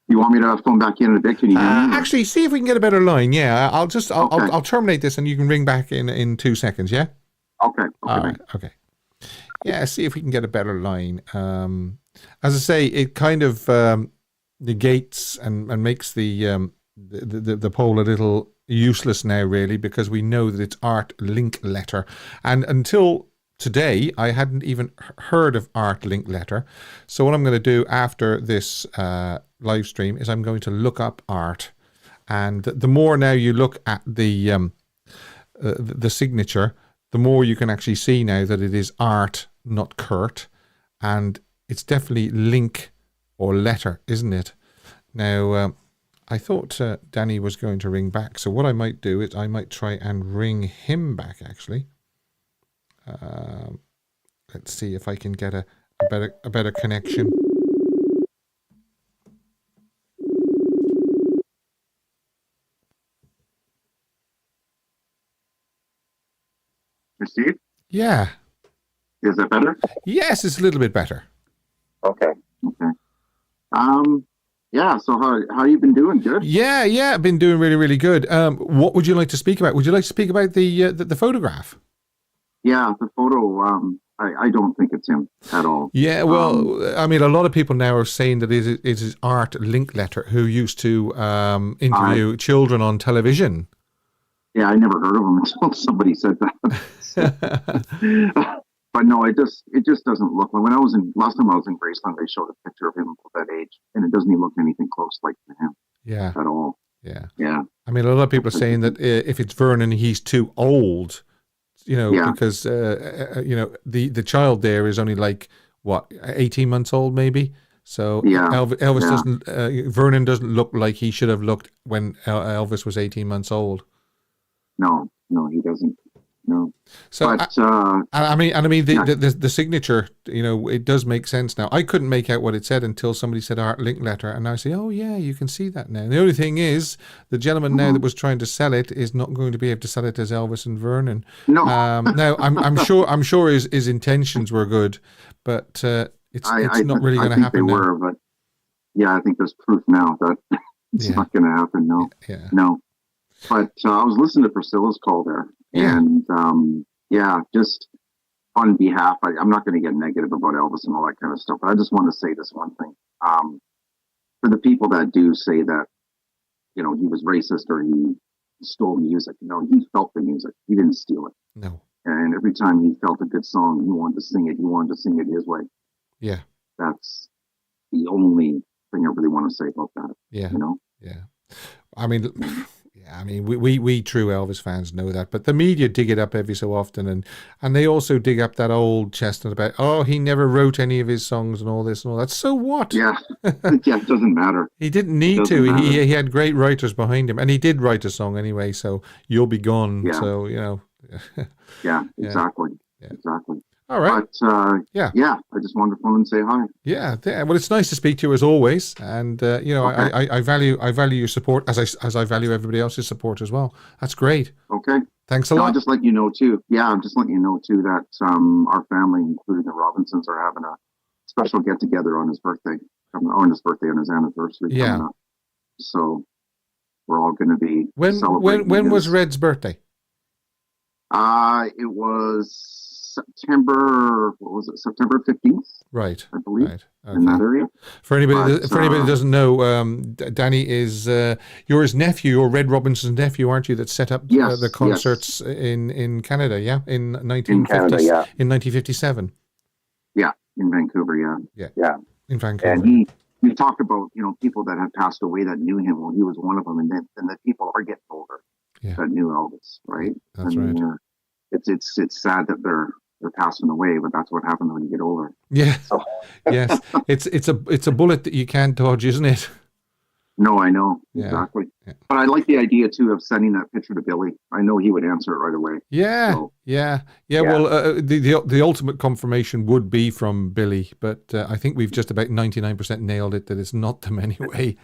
You want me to phone back in a bit? Can you hear me? Actually, see if we can get a better line. Yeah, I'll terminate this and you can ring back in 2 seconds. Yeah. Okay. All right. Okay. Yeah, see if we can get a better line. As I say, it kind of negates and makes the poll a little useless now, really, because we know that it's Art Linkletter. And until today, I hadn't even heard of Art Linkletter. So what I'm going to do after this live stream is I'm going to look up Art. And the more now you look at the signature, the more you can actually see now that it is Art, not Kurt. And it's definitely Link or Letter, isn't it? Now, I thought Danny was going to ring back. So what I might do is I might try and ring him back, actually. Let's see if I can get a better connection. Steve? Yeah. Is that better? Yes, it's a little bit better. Okay. Yeah, so how you been doing? Good? Yeah, I've been doing really, really good. What would you like to speak about? Would you like to speak about the photograph? Yeah, the photo, I don't think it's him at all. Yeah, well, I mean, a lot of people now are saying that it is Art Linkletter, who used to interview children on television. Yeah, I never heard of him until somebody said that. But no, it just doesn't look like. Last time I was in Graceland, they showed a picture of him at that age, and it doesn't even look anything close like to him. Yeah, at all. Yeah. I mean, a lot of people are saying that if it's Vernon, he's too old. Because the child there is only like what 18 months old, maybe. So Elvis doesn't. Vernon doesn't look like he should have looked when Elvis was 18 months old. No, he doesn't. No. So, but, the signature, it does make sense now. I couldn't make out what it said until somebody said Art Linkletter, and I say, oh yeah, you can see that now. And the only thing is, the gentleman now that was trying to sell it is not going to be able to sell it as Elvis and Vernon. No. Now I'm sure his intentions were good, but it's not really going to happen. They were, but yeah, I think there's proof now that it's not going to happen. No. Yeah. No. But I was listening to Priscilla's call there. And just on behalf, I'm not going to get negative about Elvis and all that kind of stuff, but I just want to say this one thing. For the people that do say that, he was racist or he stole music, he felt the music. He didn't steal it. No. And every time he felt a good song, he wanted to sing it. He wanted to sing it his way. Yeah. That's the only thing I really want to say about that. Yeah. Yeah. I mean, we true Elvis fans know that, but the media dig it up every so often, and they also dig up that old chestnut about, he never wrote any of his songs and all this and all that. So what? Yeah, it doesn't matter. He didn't need to. He had great writers behind him, and he did write a song anyway. So You'll Be Gone. Yeah. So Yeah, exactly. Yeah. Exactly. All right. But I just wanted to phone and say hi. Yeah. Well, it's nice to speak to you as always, and I value your support as I value everybody else's support as well. That's great. Okay. Thanks a lot. I'll just let you know too. Yeah, I'm just letting you know too that our family, including the Robinsons, are having a special get together on his birthday, on his anniversary. Yeah. Coming up. So we're all going to be celebrating. When was Red's birthday? It was September 15th? Right. I believe. Right. Okay. In that area. For anybody that doesn't know, Danny is you're his nephew, you're Red Robinson's nephew, aren't you? That set up the concerts in Canada, yeah, in 1957. Yeah, in Vancouver, yeah. In Vancouver. And we talked about people that had passed away that knew him. Well, he was one of them, and the people are getting older that knew Elvis, right? That's right. It's sad that they're passing away, but that's what happens when you get older. Yeah. So. Yes. It's a bullet that you can't dodge, isn't it? No, I know. Exactly. Yeah. But I like the idea too of sending that picture to Billy. I know he would answer it right away. Yeah. So, yeah. Well, the ultimate confirmation would be from Billy, but I think we've just about 99% nailed it that it's not them anyway.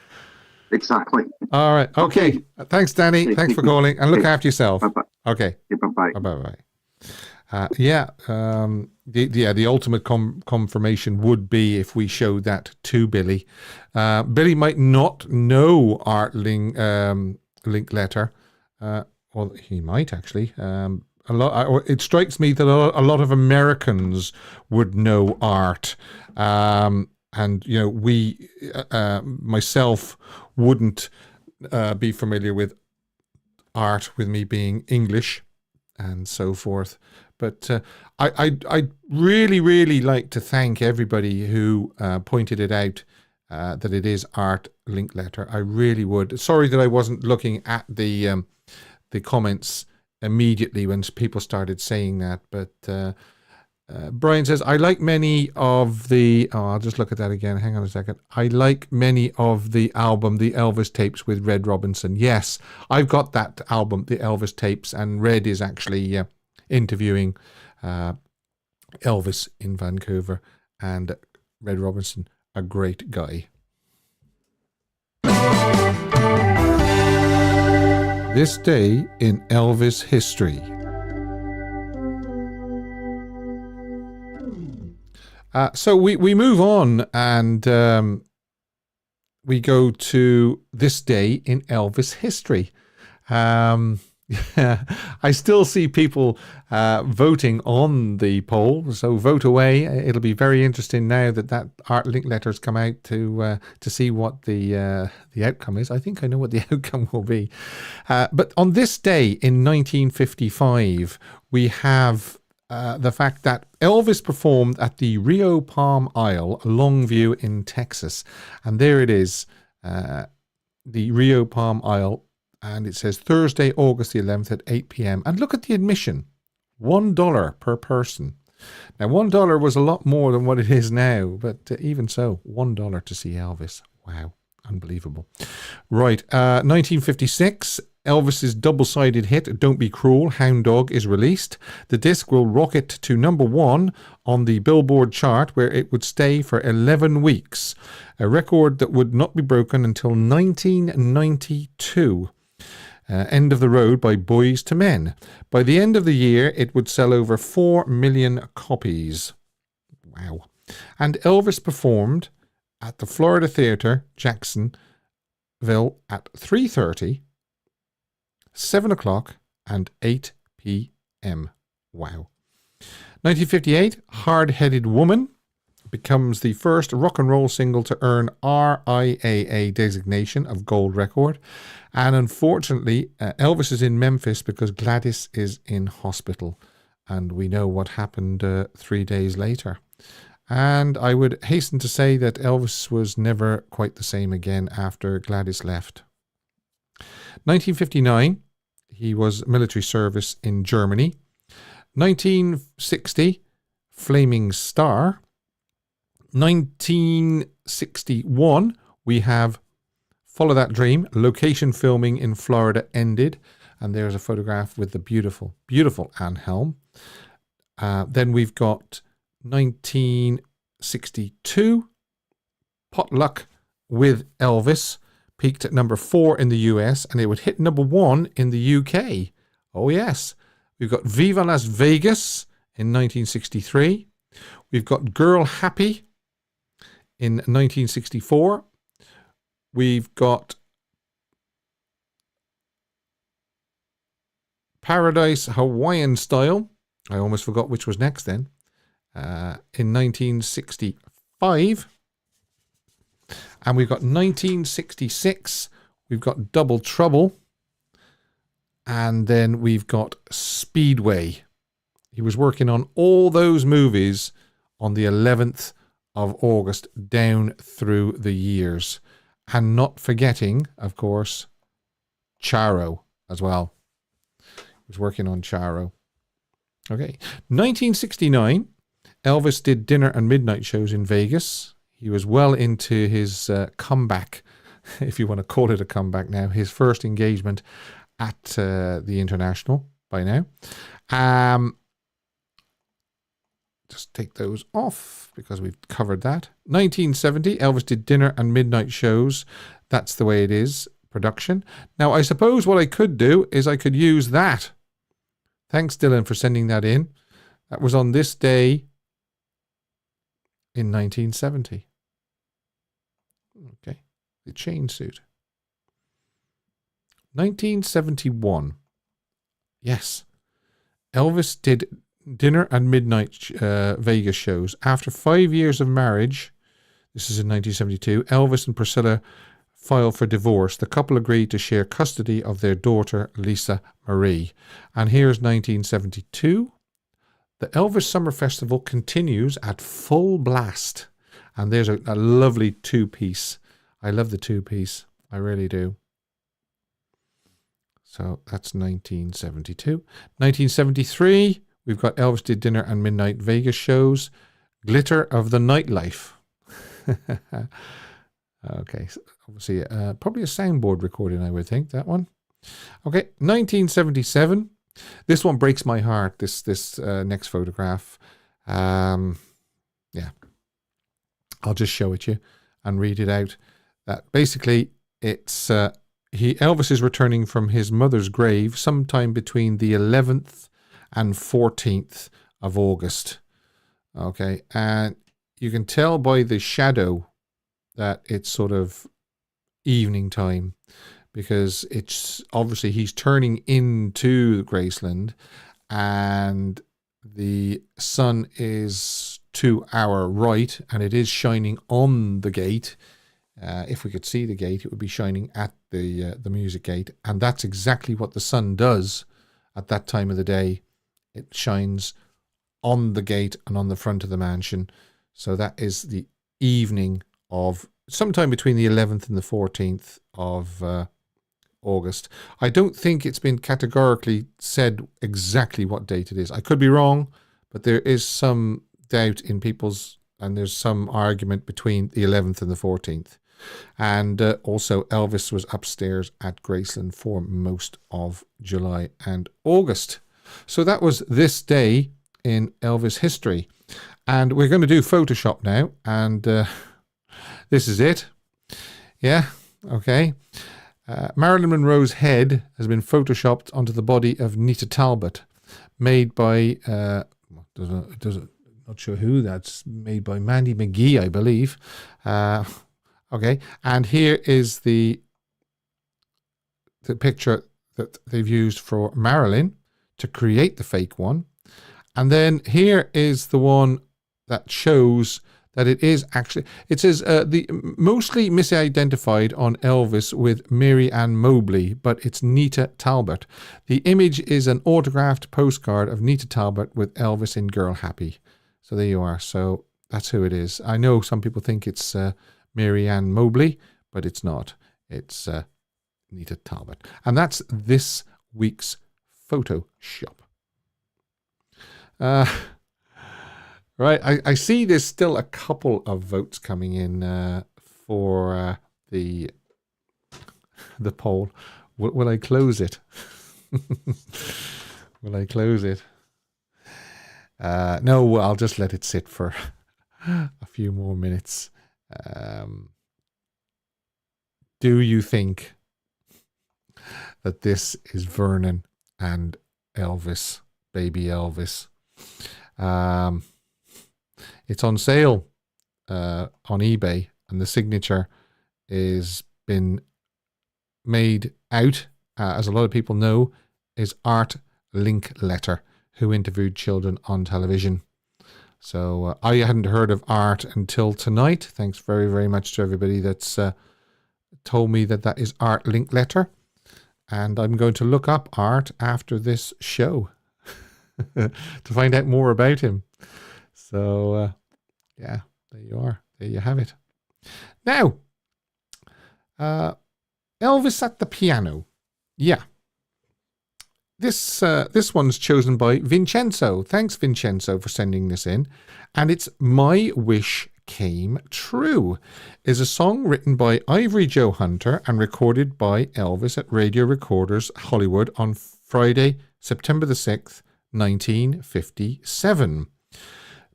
Exactly. All right. Okay. Thanks, Danny. Okay. Thanks for calling, and look after yourself. Bye-bye. Okay. Bye-bye. Bye-bye. The ultimate confirmation would be if we showed that to Billy. Billy might not know Art Linkletter, or he might actually. It strikes me that a lot of Americans would know Art, and we, myself, wouldn't be familiar with Art, with me being English and so forth. But I'd really, really like to thank everybody who pointed it out, that it is Art Linkletter. I really would. Sorry that I wasn't looking at the comments immediately when people started saying that. But Brian says, I like many of the... Oh, I'll just look at that again. Hang on a second. I like many of the album, the Elvis tapes with Red Robinson. Yes, I've got that album, the Elvis tapes, and Red is actually interviewing Elvis in Vancouver, and Red Robinson, a great guy. This day in Elvis history. So we move on, and we go to this day in Elvis history. I still see people voting on the poll, so vote away. It'll be very interesting now that Art Linkletter's come out to see what the outcome is. I think I know what the outcome will be. But on this day in 1955, we have the fact that Elvis performed at the Rio Palm Isle, Longview in Texas. And there it is, the Rio Palm Isle. And it says Thursday, August the 11th at 8 p.m. And look at the admission, $1 per person. Now, $1 was a lot more than what it is now, but even so, $1 to see Elvis. Wow, unbelievable. Right, 1956, Elvis's double-sided hit, Don't Be Cruel, Hound Dog, is released. The disc will rocket to number 1 on the Billboard chart, where it would stay for 11 weeks, a record that would not be broken until 1992. End of the Road by Boys to Men. By the end of the year, it would sell over 4 million copies. Wow. And Elvis performed at the Florida Theatre, Jacksonville, at 3:30, 7 o'clock, and 8 p.m. Wow. 1958, Hard-Headed Woman becomes the first rock and roll single to earn RIAA designation of gold record. And unfortunately, Elvis is in Memphis because Gladys is in hospital. And we know what happened 3 days later. And I would hasten to say that Elvis was never quite the same again after Gladys left. 1959, he was military service in Germany. 1960, Flaming Star. 1961, we have Follow That Dream. Location filming in Florida ended. And there's a photograph with the beautiful, beautiful Anne Helm. Then we've got 1962, Potluck with Elvis. Peaked at number 4 in the US, and it would hit number 1 in the UK. Oh yes. We've got Viva Las Vegas in 1963. We've got Girl Happy in 1964. We've got Paradise Hawaiian Style. I almost forgot which was next then. In 1965. And we've got 1966. We've got Double Trouble. And then we've got Speedway. He was working on all those movies on the 11th of August down through the years. And not forgetting, of course, Charo as well. He was working on Charo. Okay. 1969, Elvis did dinner and midnight shows in Vegas. He was well into his comeback, if you want to call it a comeback now, his first engagement at the International by now. Just take those off because we've covered that. 1970, Elvis did dinner and midnight shows. That's the way it is, production. Now, I suppose what I could do is I could use that. Thanks, Dylan, for sending that in. That was on this day in 1970. Okay, the chain suit. 1971. Yes. Elvis did dinner and midnight Vegas shows. After 5 years of marriage, this is in 1972, Elvis and Priscilla filed for divorce. The couple agreed to share custody of their daughter, Lisa Marie. And here's 1972. The Elvis Summer Festival continues at full blast. And there's a lovely two-piece. I love the two-piece. I really do. So that's 1972. 1973, we've got Elvis did dinner and midnight Vegas shows. Glitter of the Nightlife. Okay, so obviously probably a soundboard recording, I would think, that one. Okay, 1977. This one breaks my heart, this next photograph. Yeah. I'll just show it you and read it out. That basically, it's Elvis is returning from his mother's grave sometime between the 11th and 14th of August. Okay, and you can tell by the shadow that it's sort of evening time, because it's obviously he's turning into Graceland and the sun is to our right and it is shining on the gate. If we could see the gate, it would be shining at the music gate, and that's exactly what the sun does at that time of the day. It shines on the gate and on the front of the mansion. So that is the evening of sometime between the 11th and the 14th of August. I don't think it's been categorically said exactly what date it is. I could be wrong, but there is some doubt in people's, and there's some argument between the 11th and the 14th. And also Elvis was upstairs at Graceland for most of July and August. So that was this day in Elvis history. And we're going to do Photoshop now. And this is it. Yeah, okay. Marilyn Monroe's head has been photoshopped onto the body of Nita Talbot, made by, not sure who, that's made by Mandy McGee, I believe. Okay, and here is the picture that they've used for Marilyn to create the fake one. And then here is the one that shows that it is actually, it says the mostly misidentified on Elvis with Mary Ann Mobley, but it's Nita Talbot. The image is an autographed postcard of Nita Talbot with Elvis in Girl Happy. So there you are. So that's who it is. I know some people think it's Mary Ann Mobley, but it's not. It's Nita Talbot. And that's this week's Photoshop. Right, I see there's still a couple of votes coming in for the poll. Will I close it? Will I close it? No, I'll just let it sit for a few more minutes. Do you think that this is Vernon and Elvis, baby Elvis? It's on sale on eBay, and the signature is been made out, as a lot of people know, is Art Linkletter, who interviewed children on television. So I hadn't heard of Art until tonight. Thanks very, very much to everybody that's told me that that is Art Linkletter. And I'm going to look up Art after this show to find out more about him. So, yeah, there you are. There you have it. Now, Elvis at the piano. Yeah. This one's chosen by Vincenzo. Thanks, Vincenzo, for sending this in. And it's My Wish Came True. Is a song written by Ivory Joe Hunter and recorded by Elvis at Radio Recorders Hollywood on Friday, September the 6th, 1957.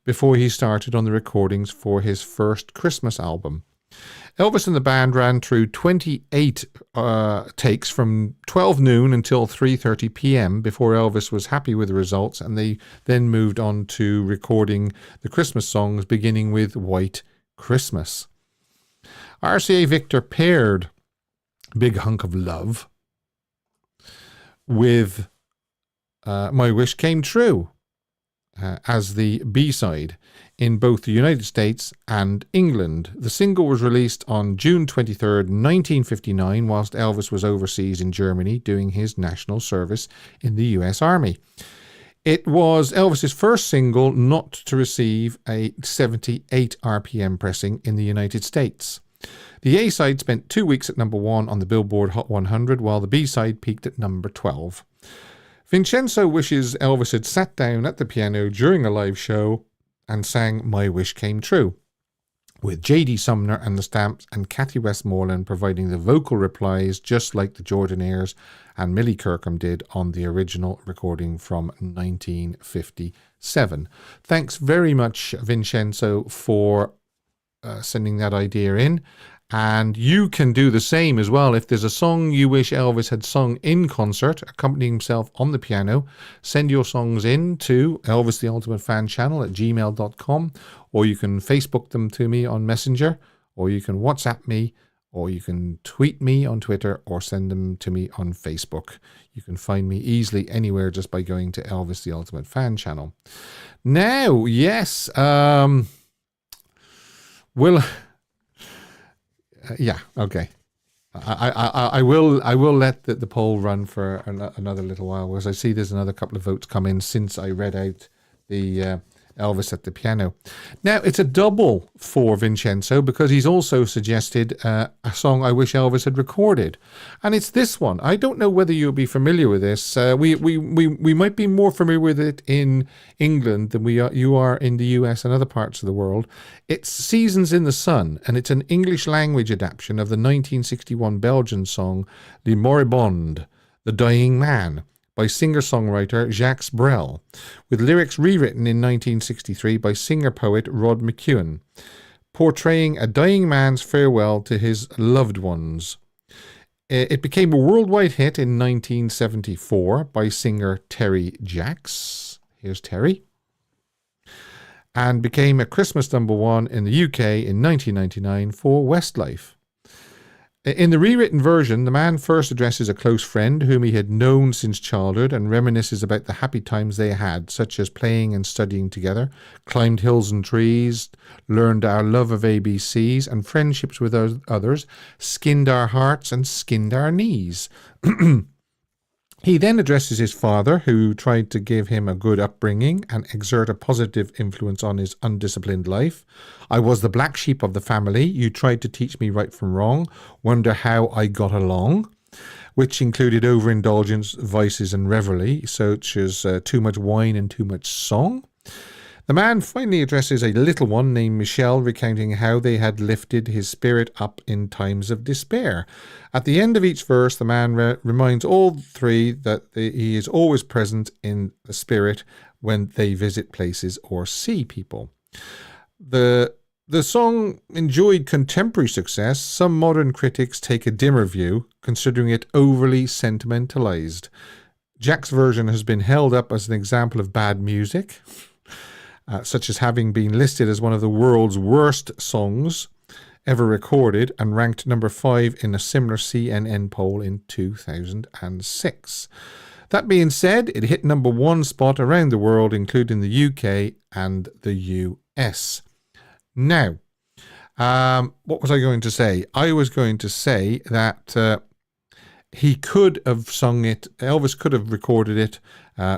Before he started on the recordings for his first Christmas album. Elvis and the band ran through 28 takes from 12 noon until 3:30 p.m. before Elvis was happy with the results, and they then moved on to recording the Christmas songs, beginning with White Christmas. RCA Victor paired Big Hunk of Love with My Wish Came True as the B-side in both the United States and England. The single was released on June 23rd, 1959, whilst Elvis was overseas in Germany doing his national service in the US Army. It was Elvis's first single not to receive a 78 RPM pressing in the United States. The A-side spent 2 weeks at number 1 on the Billboard Hot 100, while the B-side peaked at number 12. Vincenzo wishes Elvis had sat down at the piano during a live show and sang My Wish Came True, with J.D. Sumner and the Stamps and Kathy Westmoreland providing the vocal replies just like the Jordanaires and Millie Kirkham did on the original recording from 1957. Thanks very much, Vincenzo, for sending that idea in. And you can do the same as well. If there's a song you wish Elvis had sung in concert, accompanying himself on the piano, send your songs in to Elvis the Ultimate Fan Channel at gmail.com, or you can Facebook them to me on Messenger, or you can WhatsApp me, or you can tweet me on Twitter, or send them to me on Facebook. You can find me easily anywhere just by going to Elvis the Ultimate Fan Channel. Now, yes, yeah, okay. I will let the poll run for another little while, because I see there's another couple of votes come in since I read out the Elvis at the piano. Now, it's a double for Vincenzo, because he's also suggested a song I wish Elvis had recorded. And it's this one. I don't know whether you'll be familiar with this. We might be more familiar with it in England than you are in the US and other parts of the world. It's Seasons in the Sun, and it's an English language adaptation of the 1961 Belgian song Le Moribond, The Dying Man, by singer-songwriter Jacques Brel, with lyrics rewritten in 1963 by singer-poet Rod McEwen, portraying a dying man's farewell to his loved ones. It became a worldwide hit in 1974 by singer Terry Jacks. Here's Terry. And became a Christmas number 1 in the UK in 1999 for Westlife. In the rewritten version, the man first addresses a close friend whom he had known since childhood and reminisces about the happy times they had, such as playing and studying together, climbed hills and trees, learned our love of ABCs and friendships with others, skinned our hearts and skinned our knees. He then addresses his father, who tried to give him a good upbringing and exert a positive influence on his undisciplined life. I was the black sheep of the family. You tried to teach me right from wrong. Wonder how I got along, which included overindulgence, vices and revelry, such as too much wine and too much song. The man finally addresses a little one named Michelle, recounting how they had lifted his spirit up in times of despair. At the end of each verse, the man reminds all three that he is always present in the spirit when they visit places or see people. The song enjoyed contemporary success. Some modern critics take a dimmer view, considering it overly sentimentalized. Jack's version has been held up as an example of bad music, such as having been listed as one of the world's worst songs ever recorded and ranked number 5 in a similar CNN poll in 2006. That being said, it hit number 1 spot around the world, including the UK and the US. Now, what was I going to say? I was going to say that he could have sung it, Elvis could have recorded it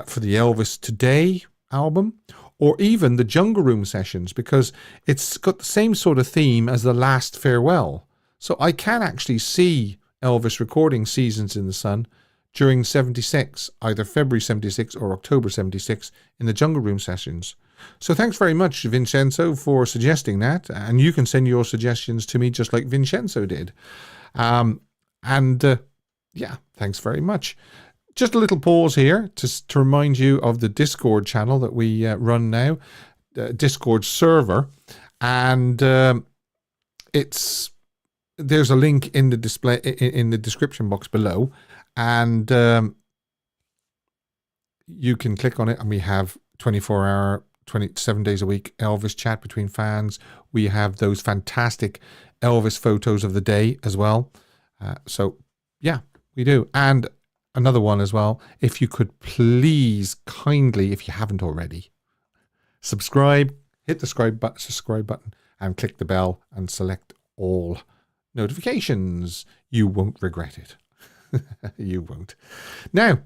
for the Elvis Today album, or even the Jungle Room sessions, because it's got the same sort of theme as The Last Farewell. So I can actually see Elvis recording Seasons in the Sun during 76, either February 76 or October 76, in the Jungle Room sessions. So thanks very much, Vincenzo, for suggesting that. And you can send your suggestions to me just like Vincenzo did. Yeah, thanks very much. Just a little pause here to remind you of the Discord channel that we run now, Discord server, and there's a link in the display in the description box below, and you can click on it, and we have 24-hour, 27 days a week Elvis chat between fans. We have those fantastic Elvis photos of the day as well. So yeah, we do, and another one as well. If you could please kindly, if you haven't already, subscribe, hit the subscribe button and click the bell and select all notifications. You won't regret it. You won't. Now,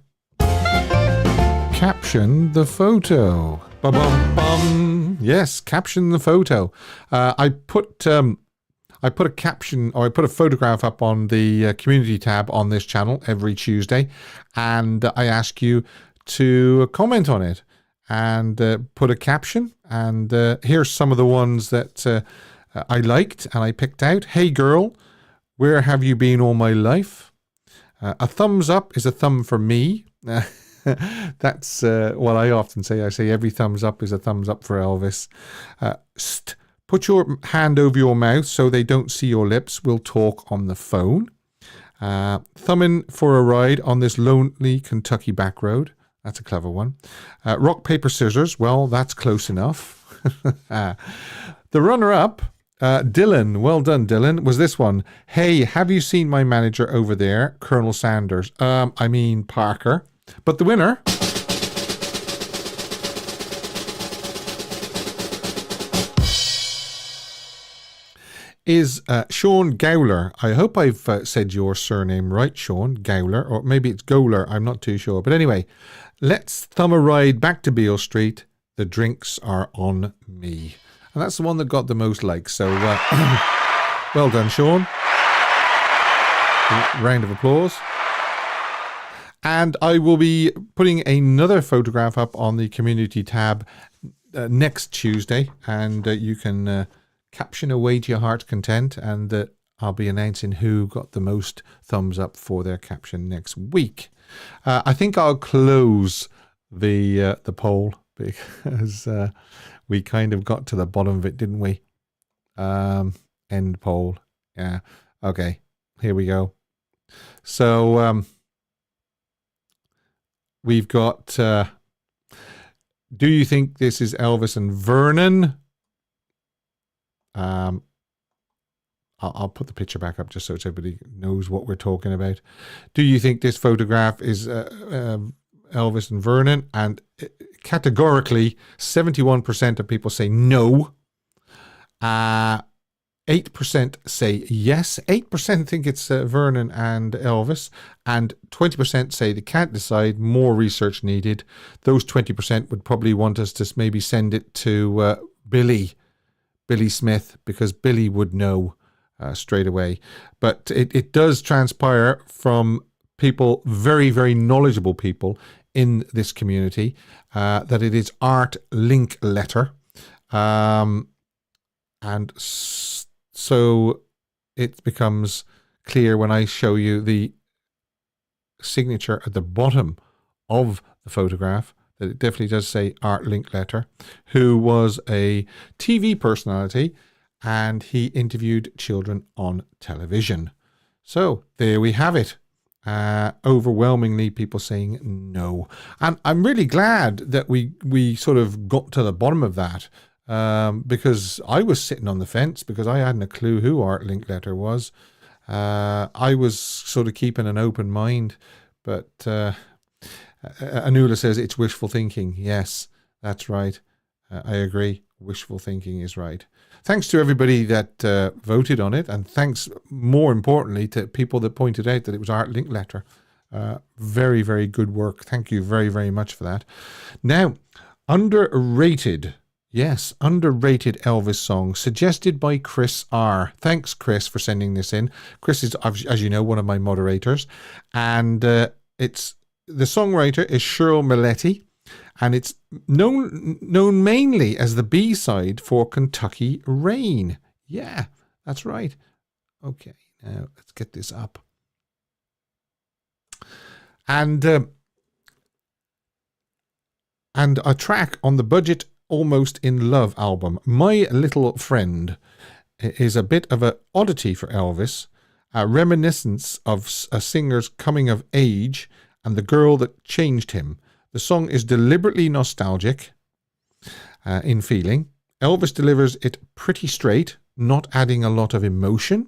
caption the photo. Ba-bum-bum. Yes, caption the photo. I put a caption, or I put a photograph up on the community tab on this channel every Tuesday, and I ask you to comment on it and put a caption. And here's some of the ones that I liked and I picked out. Hey girl, where have you been all my life? A thumbs up is a thumb for me. That's what I often say. I say every thumbs up is a thumbs up for Elvis. Put your hand over your mouth so they don't see your lips. We'll talk on the phone. Thumb in for a ride on this lonely Kentucky back road. That's a clever one. Rock, paper, scissors. Well, that's close enough. The runner-up, Dylan. Well done, Dylan. Was this one. Hey, have you seen my manager over there, Colonel Sanders? Parker. But the winner is Sean Gowler. I hope I've said your surname right, Sean Gowler, or maybe it's Gowler. I'm not too sure. But anyway, let's thumb a ride back to Beale Street. The drinks are on me. And that's the one that got the most likes. So well done, Sean. Round of applause. And I will be putting another photograph up on the community tab next Tuesday. And you can caption away to your heart's content. And I'll be announcing who got the most thumbs up for their caption next week. I think I'll close the poll because we kind of got to the bottom of it, didn't we? End poll. Yeah. Okay. Here we go. So we've got, do you think this is Elvis and Vernon? I'll put the picture back up just so everybody knows what we're talking about. Do you think this photograph is Elvis and Vernon? And categorically, 71% of people say no. 8% say yes. 8% think it's Vernon and Elvis. And 20% say they can't decide, more research needed. Those 20% would probably want us to maybe send it to Billy Smith, because Billy would know straight away. But it does transpire from people, very, very knowledgeable people in this community, that it is Art Linkletter. And so it becomes clear when I show you the signature at the bottom of the photograph that it definitely does say Art Linkletter, who was a TV personality and he interviewed children on television. So there we have it. Overwhelmingly people saying no. And I'm really glad that we sort of got to the bottom of that. Because I was sitting on the fence because I hadn't a clue who Art Linkletter was. I was sort of keeping an open mind, but Anula says it's wishful thinking. Yes, that's right. I agree. Wishful thinking is right. Thanks to everybody that voted on it, and thanks more importantly to people that pointed out that it was Art Linkletter. Very, very good work. Thank you very, very much for that. Now, underrated. Yes, underrated Elvis song suggested by Chris R. Thanks, Chris, for sending this in. Chris is, as you know, one of my moderators, and it's the songwriter is Cheryl Milletti, and it's known mainly as the B-side for Kentucky Rain. Yeah, that's right. Okay, now let's get this up. And a track on the Budget Almost in Love album, My Little Friend, is a bit of an oddity for Elvis, a reminiscence of a singer's coming of age and the girl that changed him. The song is deliberately nostalgic in feeling. Elvis delivers it pretty straight, not adding a lot of emotion.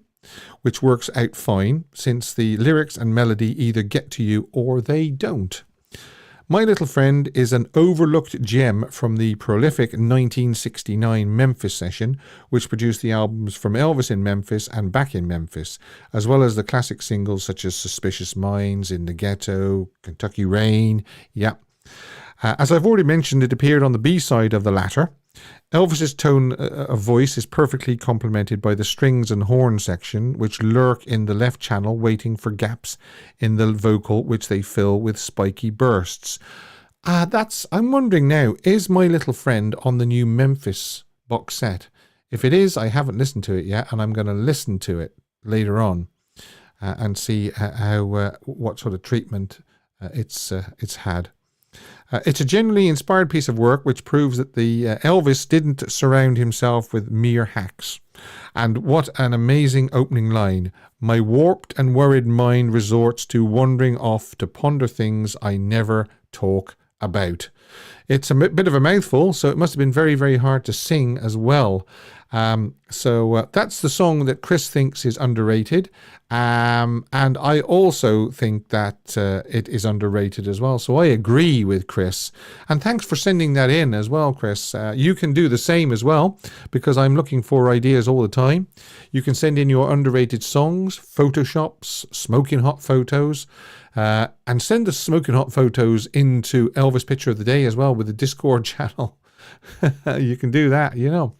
which works out fine since the lyrics and melody either get to you or they don't. My Little Friend is an overlooked gem from the prolific 1969 Memphis session, which produced the albums From Elvis in Memphis and Back in Memphis, as well as the classic singles such as Suspicious Minds, In the Ghetto, Kentucky Rain. As I've already mentioned, it appeared on the B-side of the latter. Elvis's tone of voice is perfectly complemented by the strings and horn section, which lurk in the left channel waiting for gaps in the vocal, which they fill with spiky bursts. I'm wondering now, is My Little Friend on the new Memphis box set? If it is, I haven't listened to it yet, and I'm going to listen to it later on and see what sort of treatment it's had. It's a genuinely inspired piece of work which proves that the Elvis didn't surround himself with mere hacks. And what an amazing opening line. My warped and worried mind resorts to wandering off to ponder things I never talk about. It's a bit of a mouthful, so it must have been very, very hard to sing as well. So that's the song that Chris thinks is underrated. And I also think that it is underrated as well. So I agree with Chris. And thanks for sending that in as well, Chris. You can do the same as well, because I'm looking for ideas all the time. You can send in your underrated songs, photoshops, smoking hot photos, and send the smoking hot photos into Elvis Picture of the Day as well with the Discord channel. You can do that, you know.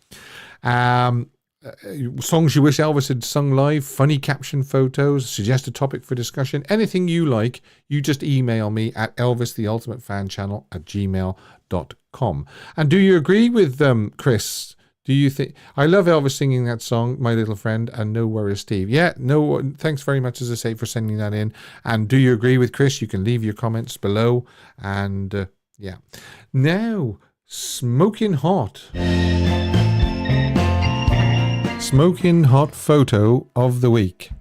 Songs you wish Elvis had sung live, funny caption photos, suggest a topic for discussion, anything you like, you just email me at elvistheultimatefanchannel@gmail.com. And do you agree with Chris? Do you think I love Elvis singing that song, My Little Friend, and No Worries Steve? Yeah, no, thanks very much, as I say, for sending that in. And do you agree with Chris? You can leave your comments below. And yeah, now smoking hot. Smoking hot photo of the week.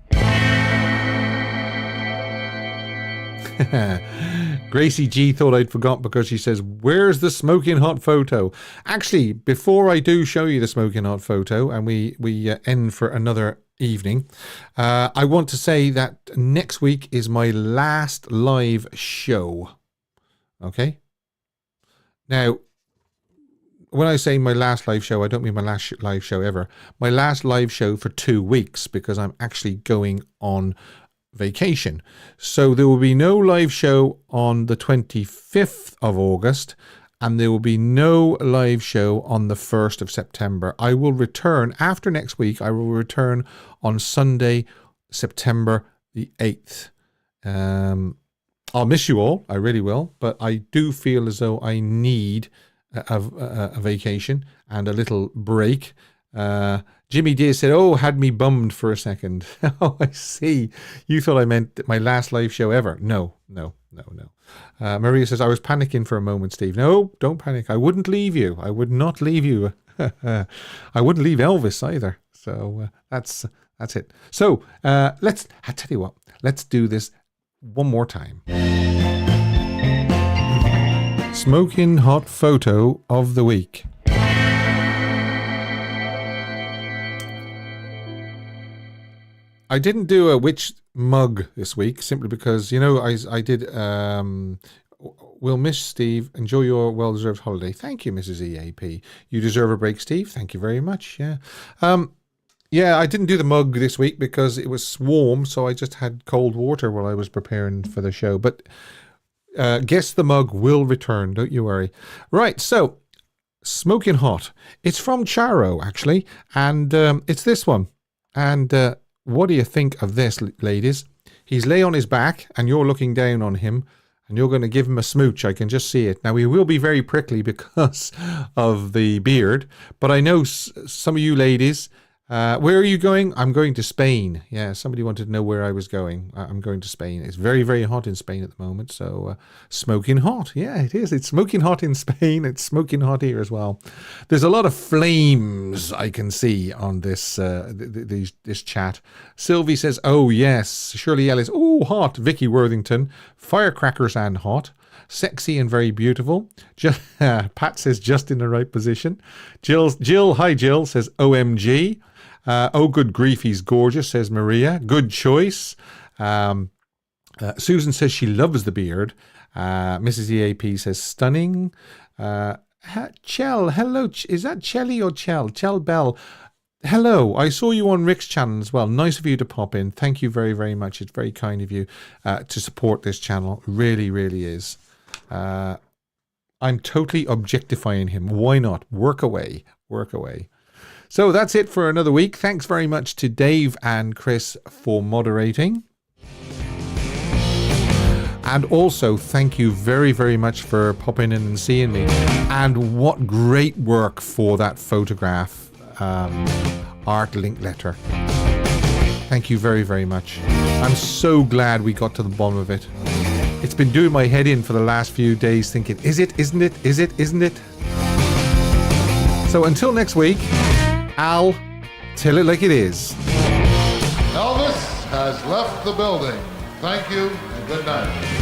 Gracie G thought I'd forgot because she says, where's the smoking hot photo? Actually, before I do show you the smoking hot photo and we end for another evening, I want to say that next week is my last live show. Okay? Now, when I say my last live show, I don't mean my last live show ever. My last live show for 2 weeks, because I'm actually going on vacation. So there will be no live show on the 25th of August, and there will be no live show on the 1st of September. I will return after next week. I will return on Sunday, September the 8th. I'll miss you all. I really will. But I do feel as though I need a vacation and a little break. Jimmy D said, had me bummed for a second. Oh, I see. You thought I meant my last live show ever. No. Maria says, I was panicking for a moment, Steve. No, don't panic. I wouldn't leave you. I would not leave you. I wouldn't leave Elvis either. So that's it. So I tell you what, let's do this one more time. Smoking hot photo of the week. I didn't do a which mug this week simply because, I did We'll miss Steve. Enjoy your well-deserved holiday. Thank you, Mrs. EAP. You deserve a break, Steve. Thank you very much. Yeah. I didn't do the mug this week because it was warm, so I just had cold water while I was preparing for the show. But guess the mug will return, don't you worry. Right, so smoking hot. It's from Charo, actually, and it's this one. And what do you think of this, ladies? He's lay on his back, and you're looking down on him, and you're going to give him a smooch. I can just see it. Now, he will be very prickly because of the beard, but I know some of you ladies... where are you going? I'm going to Spain. Yeah, somebody wanted to know where I was going. I'm going to Spain. It's very, very hot in Spain at the moment. So smoking hot. Yeah, it is. It's smoking hot in Spain. It's smoking hot here as well. There's a lot of flames I can see on this this chat. Sylvie says, oh, yes. Shirley Ellis. Oh, hot. Vicky Worthington. Firecrackers and hot. Sexy and very beautiful. Pat says just in the right position. Jill, hi Jill, says OMG. Oh, good grief, he's gorgeous, says Maria. Good choice. Susan says she loves the beard. Mrs. EAP says stunning. Chell, hello. Is that Chelly or Chell? Chell Bell. Hello, I saw you on Rick's channel as well. Nice of you to pop in. Thank you very, very much. It's very kind of you to support this channel. Really, really is. I'm totally objectifying him. Why not? Work away. Work away. So that's it for another week. Thanks very much to Dave and Chris for moderating. And also, thank you very, very much for popping in and seeing me. And what great work for that photograph. Art link letter. Thank you very, very much. I'm so glad we got to the bottom of it. It's been doing my head in for the last few days thinking, is it, isn't it, is it, isn't it? So until next week, I'll tell it like it is. Elvis has left the building. Thank you and good night.